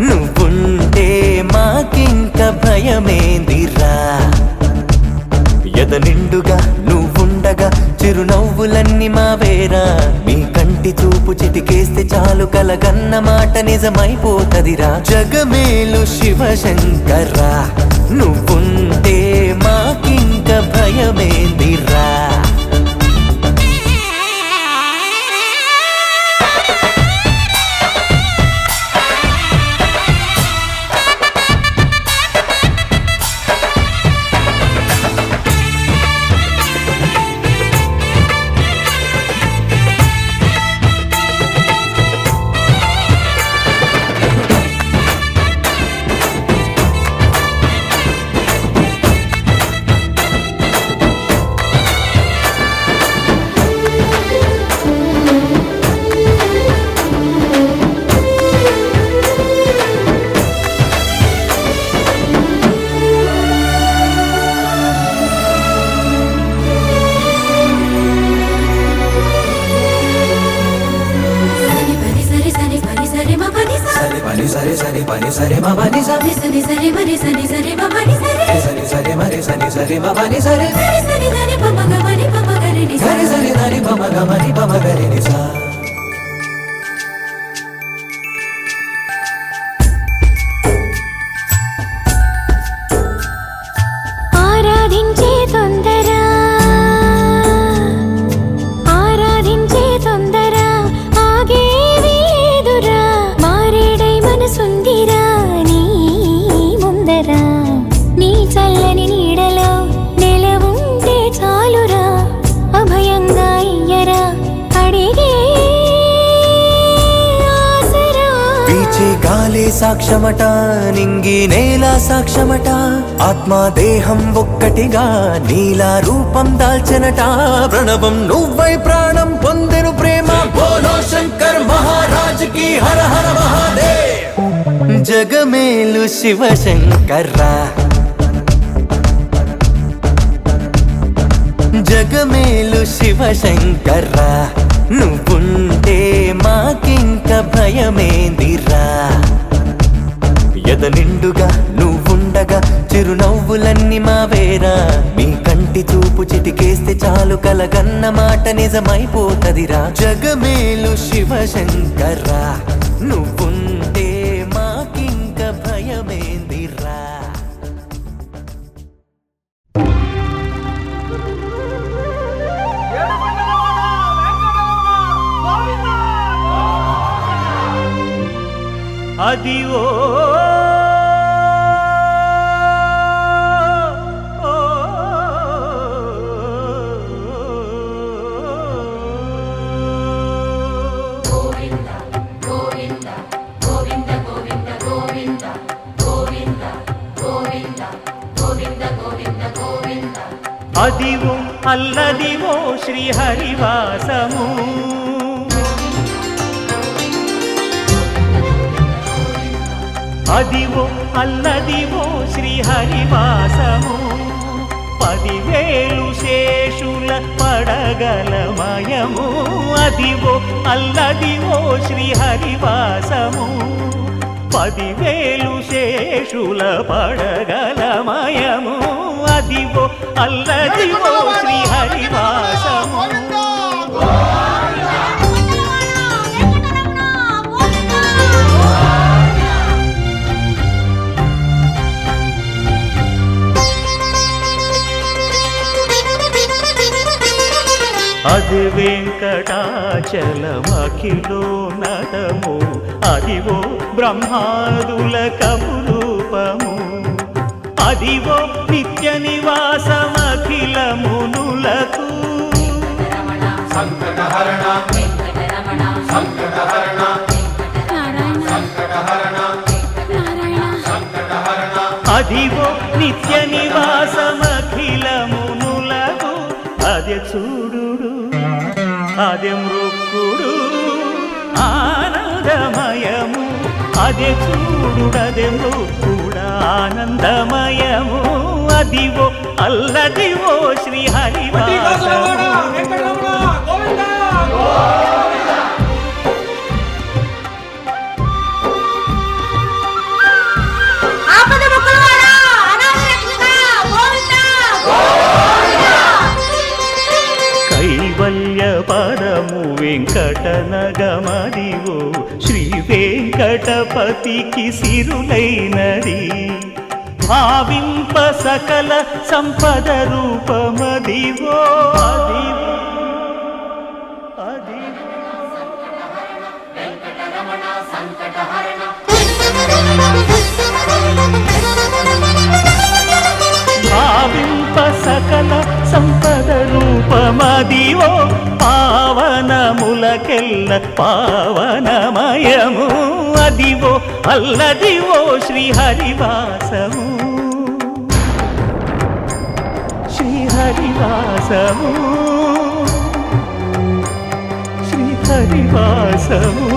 నువ్వుంటే మాకింక భయమేందిరా ఎద నిండుగా నువ్వుండగా చిరునవ్వులన్నీ మావేరా మీ కంటి చూపు చిటికేస్తే చాలు కలగన్న మాట నిజమైపోతదిరా జగమేలు శివశంకర్రా నువ్వుంటే మాకింక భయమేందిరా ఆరాధించే తొందర ఆగేది లేదురా మారేడై మనసుందిరా నీ ముందర నీ చల్లని నీడలో నెలవుంటే చాలురా అభయంగా ఇయ్యరా అడిగే ఆసరా పీచే గాలే సాక్ష్యమట నింగి నేల సాక్ష్యమట ఆత్మ దేహం ఒక్కటిగా నీలా రూపం దాల్చనట ప్రణవం నువ్వై ప్రాణం పొందెను ప్రేమ బోలో శంకర్ మహారాజ్ కి హర హర మహాదేవ్ జగమేలు శివశంకర్రా జగమేలు శివశంకర్రా నువ్వుంటే మాకింక భయమేందిరా ఎద నిండుగా నువ్వుండగా చిరునవ్వులన్నీ మావేరా మీ కంటి చూపు చిటికేస్తే చాలు కలగన్న మాట నిజమైపోతదిరా జగమేలు శివశంకర్రా నువ్వుంటే మాకింక భయమేందిరా అదివో అదివో అల్లదివో శ్రీహరివాసము అదివో అల్లదివో శ్రీహరివాసము 10,000 శేషుల పడగలమయము అదివో అల్లదివో శ్రీహరివాసము 10,000 శేషుల పడగలమయము అదివో అల్లదివో శ్రీహరివాసము అది వెంకటాచలమఖిలోన్నతము అదివో బ్రహ్మాదుల కపురూపము అదివో నిత్య నివాసమఖిలమునులకు సంకటహరణ సంకటహరణ సంకటహరణ అదివో నిత్య నివాసమఖిలమునులకు అదే చూడు అదే మృక్కుడు ఆనందమయము అదే చూడుడదే మృక్కుడు ఆనందమయము అదివో అల్లదివో శ్రీహరివాసము సంపదమదివో శ్రీ వెంకటపతికి సిరులైనది భావింప సకల సంపద రూపమదివో అదివో అదివో భావింప సకల సంపద రూపమదివో పావనములకెల్ల పావనమయము అదివో అల్లదివో శ్రీహరివాసము శ్రీహరివాసము శ్రీహరివాసము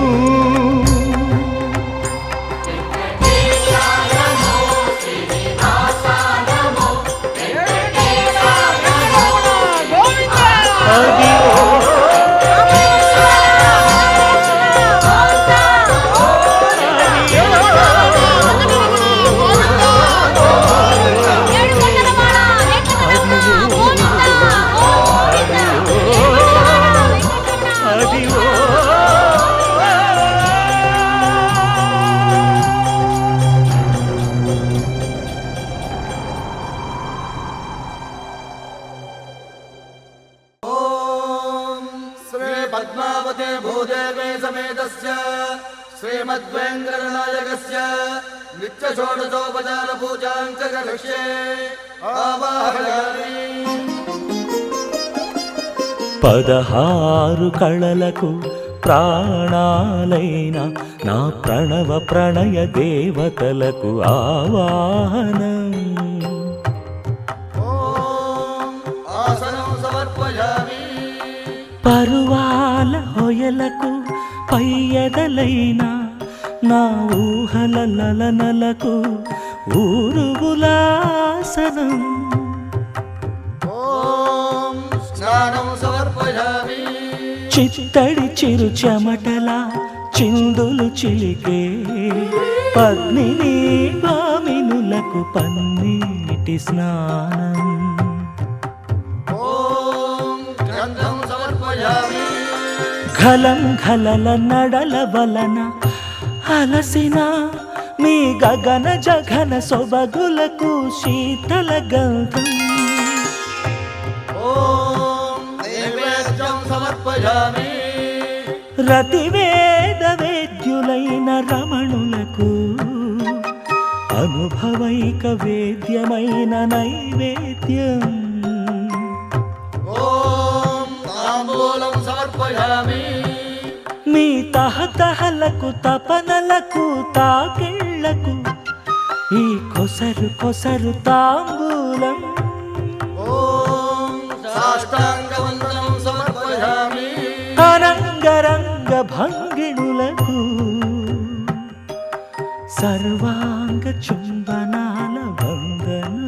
పద్మావతే భూదేవే సమేతస్య శ్రీమద్వేంకటనాయకస్య నిత్య షోడశోపచార పూజాం చ కరిష్యే ఆవాహయామి. 16 కళలకు ప్రాణాలైన నా ప్రణవ ప్రణయ దేవతలకు ఆవాహనం ఆసనం సమర్పయామి. పరువాల హొయలకు పయ్యదలైన నా ఊహల లలనలకు ఊరుగులాసనం స్నానం సమర్పయామి. చిత్తడి చిరు చెమటల చిందులు చిలికే పద్మిని భామినులకు పన్నీటి స్నానం గంధం సమర్పయామి. ఘలం ఘలల నడల వలన అలసిన మీ గగన జఘన సొబగులకు శీతల గంధం నైవేద్యం సమర్పయామి. రతివేద వేద్యులైన రమణులకు అనుభవైక వేద్యమైన నైవేద్యం తాంబూలం సమర్పయామి. మీ తహతహలకు తపనలకు తాకిళ్లకు ఈ కొసరు కొసరు తాంబూలం సాష్టాంగవందనం సమర్పయామి. అరంగరంగ భంగిణులకు సర్వాంగ చుంబనాల వందనం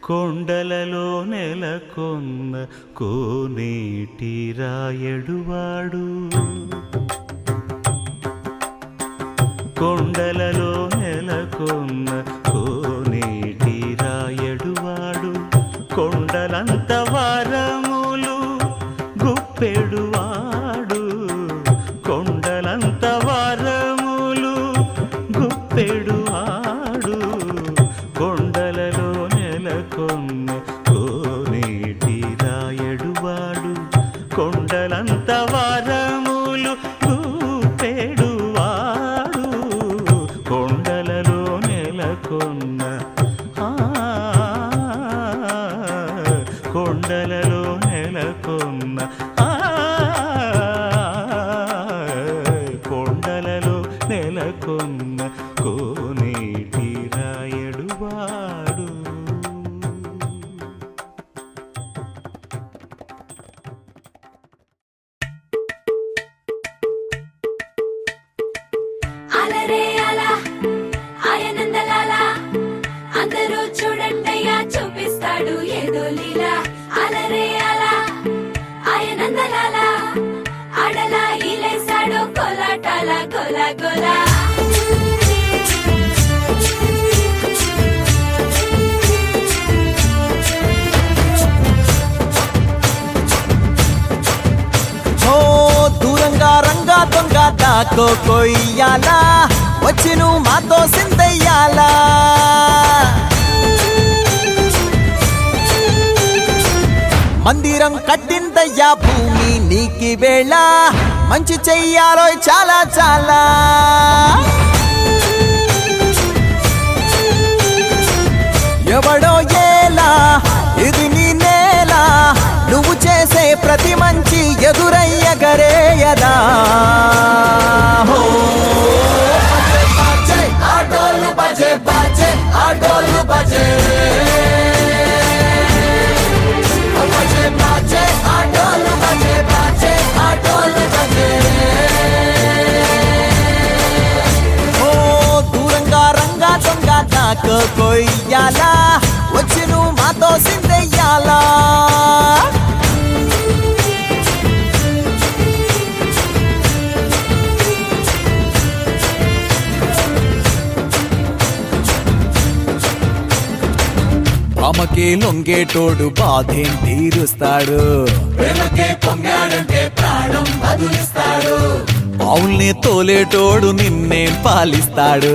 కొండలలో నెలకొన్న కోనేటి రాయడువాడు కొండలలో నెలకొన్న కోనేటి రాయడువాడు కొండలంత వారములు గుప్పెడువాడు కొండలంత వారములు గుప్పెడువాడు కొండలలో నెలకొన్న కోనేటి రాయడువాడు కొండలంత వారములు గుప్పెడువాడు కొండలలో నెలకొన్న కొండలలో నెలకొన్న కొండలలో నెలకొన్న కోనేటి రాయడువాడు అలరే అలా ఆయనందలాలా అందరూ చూడండయ్యా చూపిస్తాడు ఏదో లీలా అలరే అలా ఆయనందలాలా ఆడలా ఈలేశాడు కోలాటాల గోలా గోలా ఓ దూరంగా రంగా దొంగ దాకో కొయ్యాలా వచ్చి నువ్వు మాతో సిందయ్యాలా మందిరం కట్టిందయ్యా భూమి నీకి వేళ మంచి చెయ్యాలో చాలా చాలా ఎవడో ఏలా ఇది నీ నేల నువ్వు చేసే ప్రతి మంచి ఎదురయ్యగరేయదా హో ఆటోలు బజే బజే ఆటోలు బజే బజే బజే ఆటోలు బజే బజే ఆటోలు బజే ఓ దూరంగా రంగా దొంగ దాకో కొయ్యాలా వచ్చి నువ్వు మాతో సిందెయ్యాలా అమ్మకే లొంగేటోడు బాధేం తీరుస్తాడు ప్రేమకే పొంగాడంటే ప్రాణం బదులిస్తాడు ఆవుల్ని తోలేటోడు నిన్నేం పాలిస్తాడు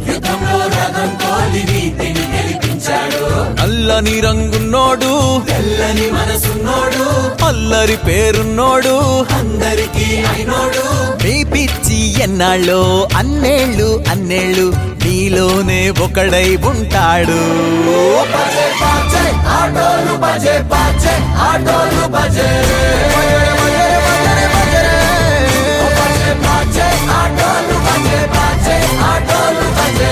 యుద్ధంలో రథం తోలి నీతిని గెలిపించాడు నల్లని రంగున్నోడు తెల్లని మనసున్నోడు అల్లరి పేరున్నోడు అందరికీ అయినోడు మీ పిచ్చి ఎన్నాళ్ళో అన్నేళ్ళు అన్నేళ్ళు నీలోనే ఒకడై ఉంటాడు ఆటోలు బజే బజే ఆటోలు బజే ఆటోలు బజే బజే ఆటోలు బజే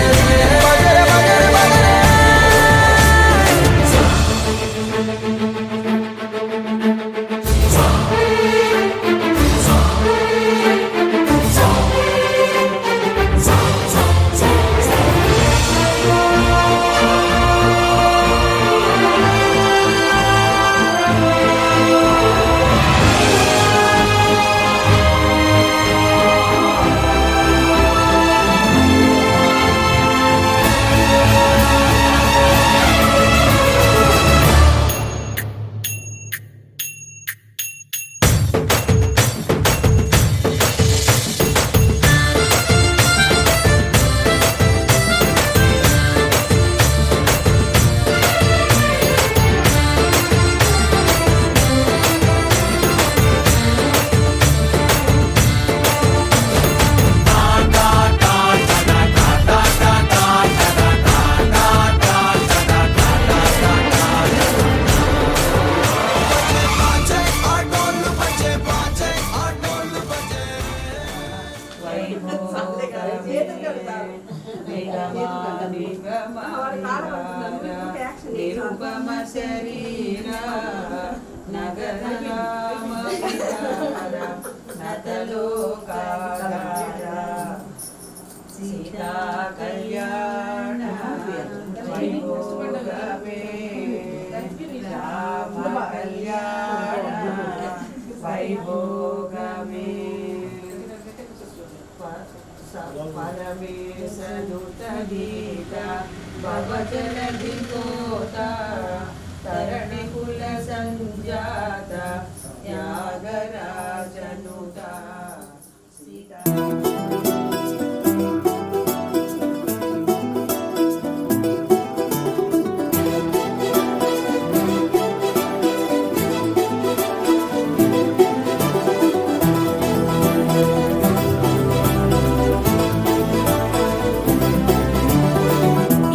నిరుపమ శరీర నగరరామ నతలోకార సీతా కళ్యాణ వైభోగమే సదుత గీత భవజలధి కోత తరణి కుల సంజాత త్యాగరాజనుత సీతా.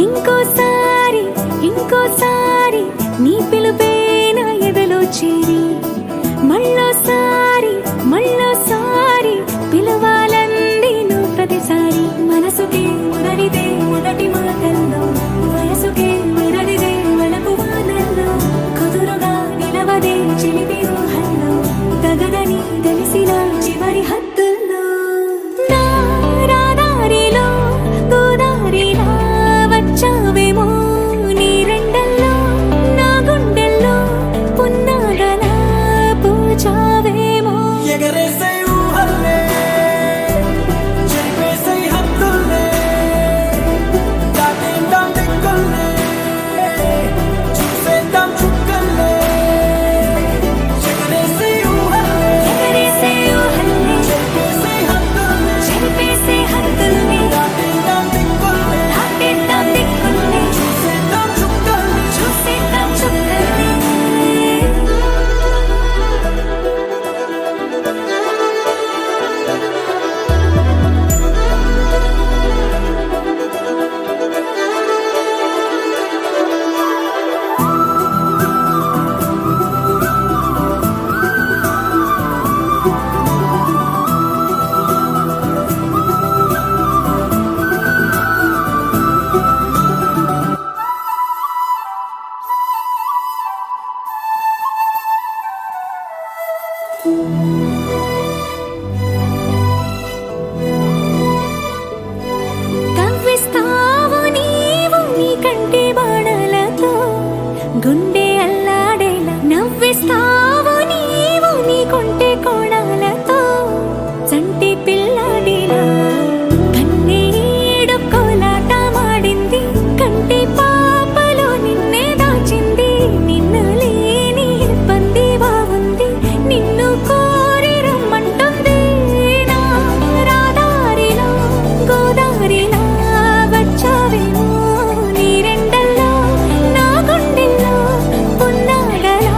ఇంకోసారి ఇంకోసారి నీ పిలుపే నా ఎదలో చేరి మళ్ళోసారి మళ్ళోసారి పిలవాలంది నువ్వు ప్రతిసారి. మనసుకే మురళిదే మొదటి మాటల్లో వయసుకే మురళిదే వలపు వానల్లో కుదురుగా నిలవదే చిలిపి ఊహల్లో తగదని తెలిసిన చివరి హద్దుల్లో నా రాదారిలో గోదారిలా వచ్చావేమో నీ రెండల్లో నా గుండెల్లో పున్నాగలా పూచావేమో. ఎగరేసే ఊహల్లే చెరిపేసే హద్దుల్లే దాటేద్దాం దిక్కుల్లే చూసేద్దాం చుక్కల్లే. ఎగరేసే ఊహల్లే ఎగరేసే ఊహల్లే చెరిపేసే హద్దుల్లే చెరిపేసే హద్దుల్ని దాటేద్దాం దిక్కుల్లే దాటేద్దాం దిక్కుల్ని చూసేద్దాం చుక్కల్లే. చూసేద్దాం చుక్కల్ని. కవ్విస్తావు నీవు నీ కంటి బాణలతో గుండె అల్లాడేలా నవ్విస్తావు నీవు నీ కొంటె కోణాలతో చంటి పిల్లాడిలా కన్నీడు కోలాట మాడింది కంటి పాపలో నిన్నే దాచింది. నిన్ను లేని ఇబ్బంది బాగుంది నిన్ను కోరి రమ్మంటుంది. నా రాదారిలో గోదారిలా వచ్చావేమో నీ రెండల్లో నా గుండెల్లో పున్నాగలా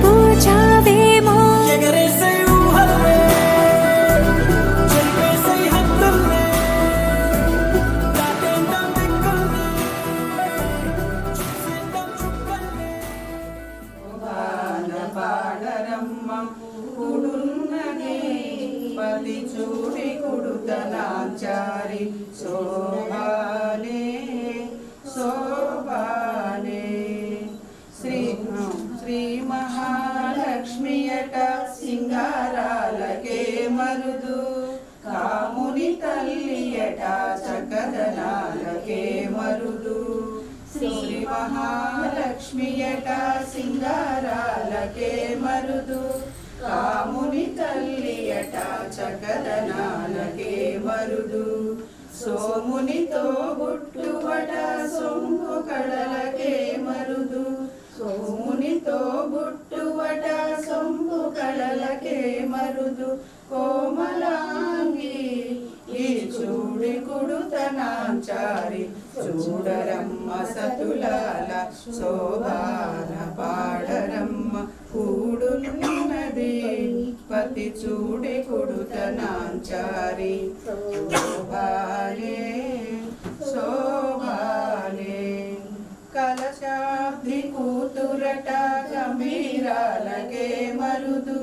పూచావేమో. ఎగరేసే ఊహల్లే చెరిపేసే హద్దుల్లే దాటేద్దాం దిక్కుల్లే చూసేద్దాం చుక్కల్లే. వాన పాడరమ్మ కుడున్నది పది చూడి కుడుతనాచారి శోభానే శోభానే. శ్రీ మహాలక్ష్మియట సింగారాలకే మరుదు కాముని తల్లియట చకదనాలకే మరుదు. శ్రీ మహాలక్ష్మియట సింగారాలకే మరుదు కాముని తల్లియట చకదనాలకే మరుదు. సోమునితో బుట్టువట సొంపు కళలకే మరుదు సోమునితో బుట్టువట సొంపు కళలకే మరుదు. కోమలాంగి ఈ చూడి కుడుతనాచారి చూడరమ్మ సతులాల శోభాన పాడరమ్మ కూడున్నది పతి చూడి కుడుతనాచారి శోభాలే శోభాలే. కలశాబ్ది కూతురట గంభీరాలకే మరుదు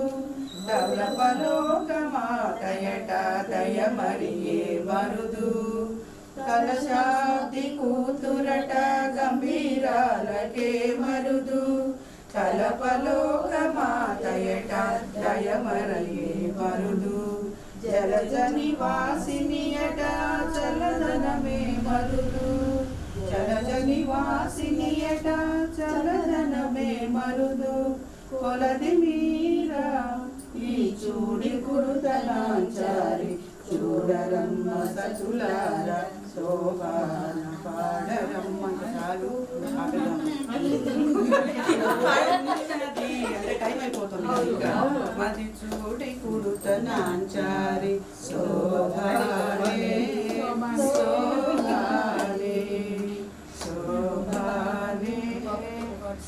దళపలోకమాతయట దయమరియే మరుదు. కలశాబ్ది కూతురట గంభీరాలకే మరుదు కలపలోకమాతయట దయమరియే మరుదు. జలజ నివాసినియట చలదనమే మరుదు జలజ నివాసినియట చలదనమే మరుదు. కొలది మీరా ఈ చూడి కుడుతనాచారి చూడరమ్మ సచులార శోభాన పాడరమ్మ చాలు అంటే టైం అయిపోతుంది ఇంకా మది చూడి కుడుతనాంచారి శోభానే శోభానే శోభానే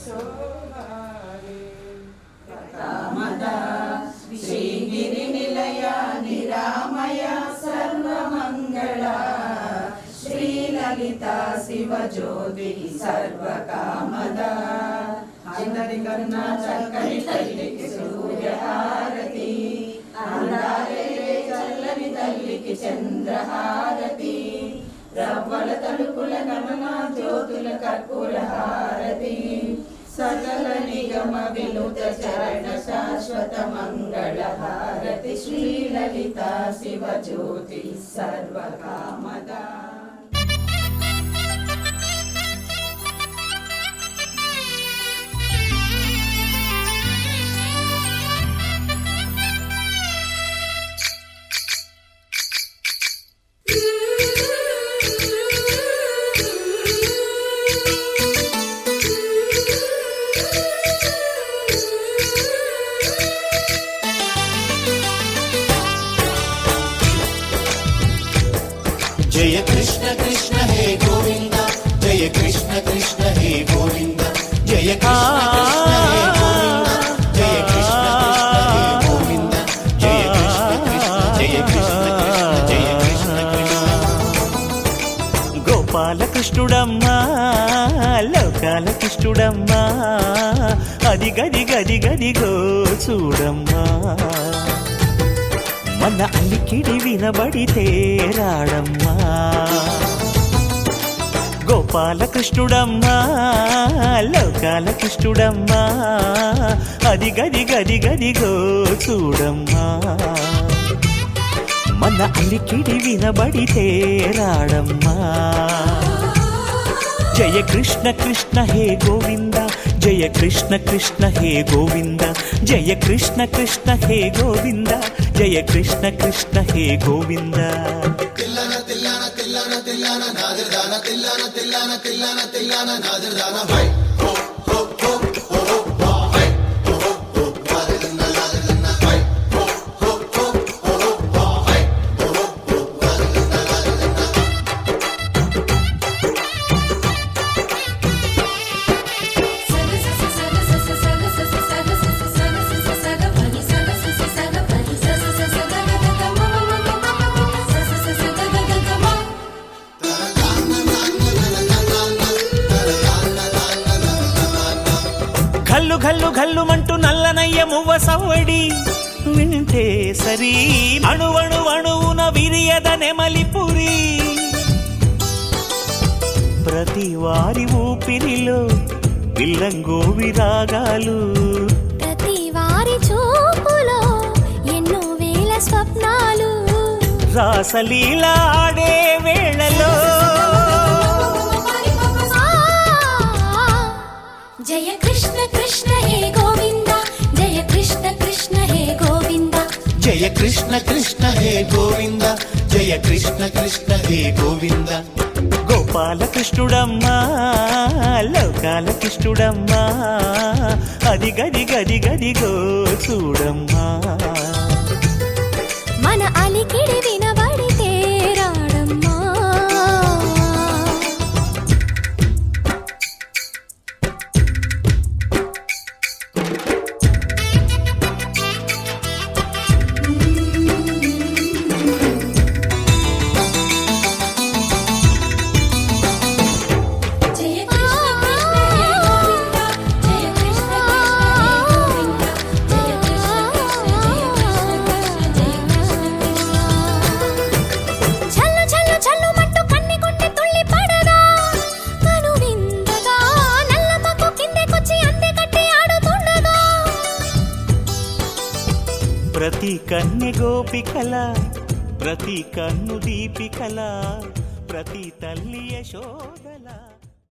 శోభానే కామదా శ్రీగిరి నిలయ నిరామయ సర్వమంగళ శ్రీలలిత శివజ్యోతి సర్వకామదా అందరికన్నా చక్కని తల్లికి సూర్యహారతి అందాలే చల్లని తల్లికి చంద్రహారతి రవ్వల తలుపుల గమన జ్యోతుల కర్పూర హారతి సకల నిగమ వినుత చరణ శాశ్వత మంగళ హారతి శ్రీలలిత శివజ్యోతి సర్వకామదా జయ కృష్ణ కృష్ణ హే గోవింద జయ కృష్ణ కృష్ణ హే గోవింద జయ కృష్ణ కృష్ణ హే గోవింద జయ కృష్ణ కృష్ణ హే గోవింద జయ కృష్ణ కృష్ణ జయ కృష్ణ కృష్ణ గోపాలకృష్ణుడమ్మా లోకాల కృష్ణుడమ్మా అది గది గది గదిగో చూడమ్మా మన అలికిడి వినబడితే రాడమ్మా గోపాలకృష్ణుడమ్మా లోకాల కృష్ణుడమ్మా అది గది గది గదిగో చూడమ్మా మన అలికిడి వినబడితే రాడమ్మా జయ కృష్ణ కృష్ణ హే గోవింద జయ కృష్ణ కృష్ణ హే గోవింద జయ కృష్ణ కృష్ణ హే గోవింద జయ కృష్ణ కృష్ణ హే గోవింద తిల్లన తిల్లన తిల్లన తిల్లన నాదర్దాన తిల్లన తిల్లన తిల్లన తిల్లన నాదర్దాన హై హో హో హో హో హో హై హో హో హో నాదర్దాన నాదర్దాన హై హో హో హో హో హో హై హో హో హో నాదర్దాన ఘల్లు ఘల్లు ఘల్లుమంటూ నల్లనయ్య మువ్వ సవ్వడి వింటే సరి అణువణు అణువున విరియద నెమలిపురి ప్రతి వారి ఊపిరిలో పిల్లంగోవి రాగాలు ప్రతి వారి చూపులో ఎన్నో వేల స్వప్నాలు రాసలీల ఆడే వేళలో జయ కృష్ణ కృష్ణ హే గోవింద జయ కృష్ణ కృష్ణ హే గోవింద జయ కృష్ణ కృష్ణ హే గోవింద జయ కృష్ణ కృష్ణ హే గోవింద గోపాలకృష్ణుడమ్మా లోకాల కృష్ణుడమ్మా అది గది గది గదిగో చూడమ్మా మన అలికిడి వినబడితే రాడమ్మా జయ కృష్ణ ప్రతి కన్నె గోపికల ప్రతి కన్ను దీపికల ప్రతి తల్లి యశోదల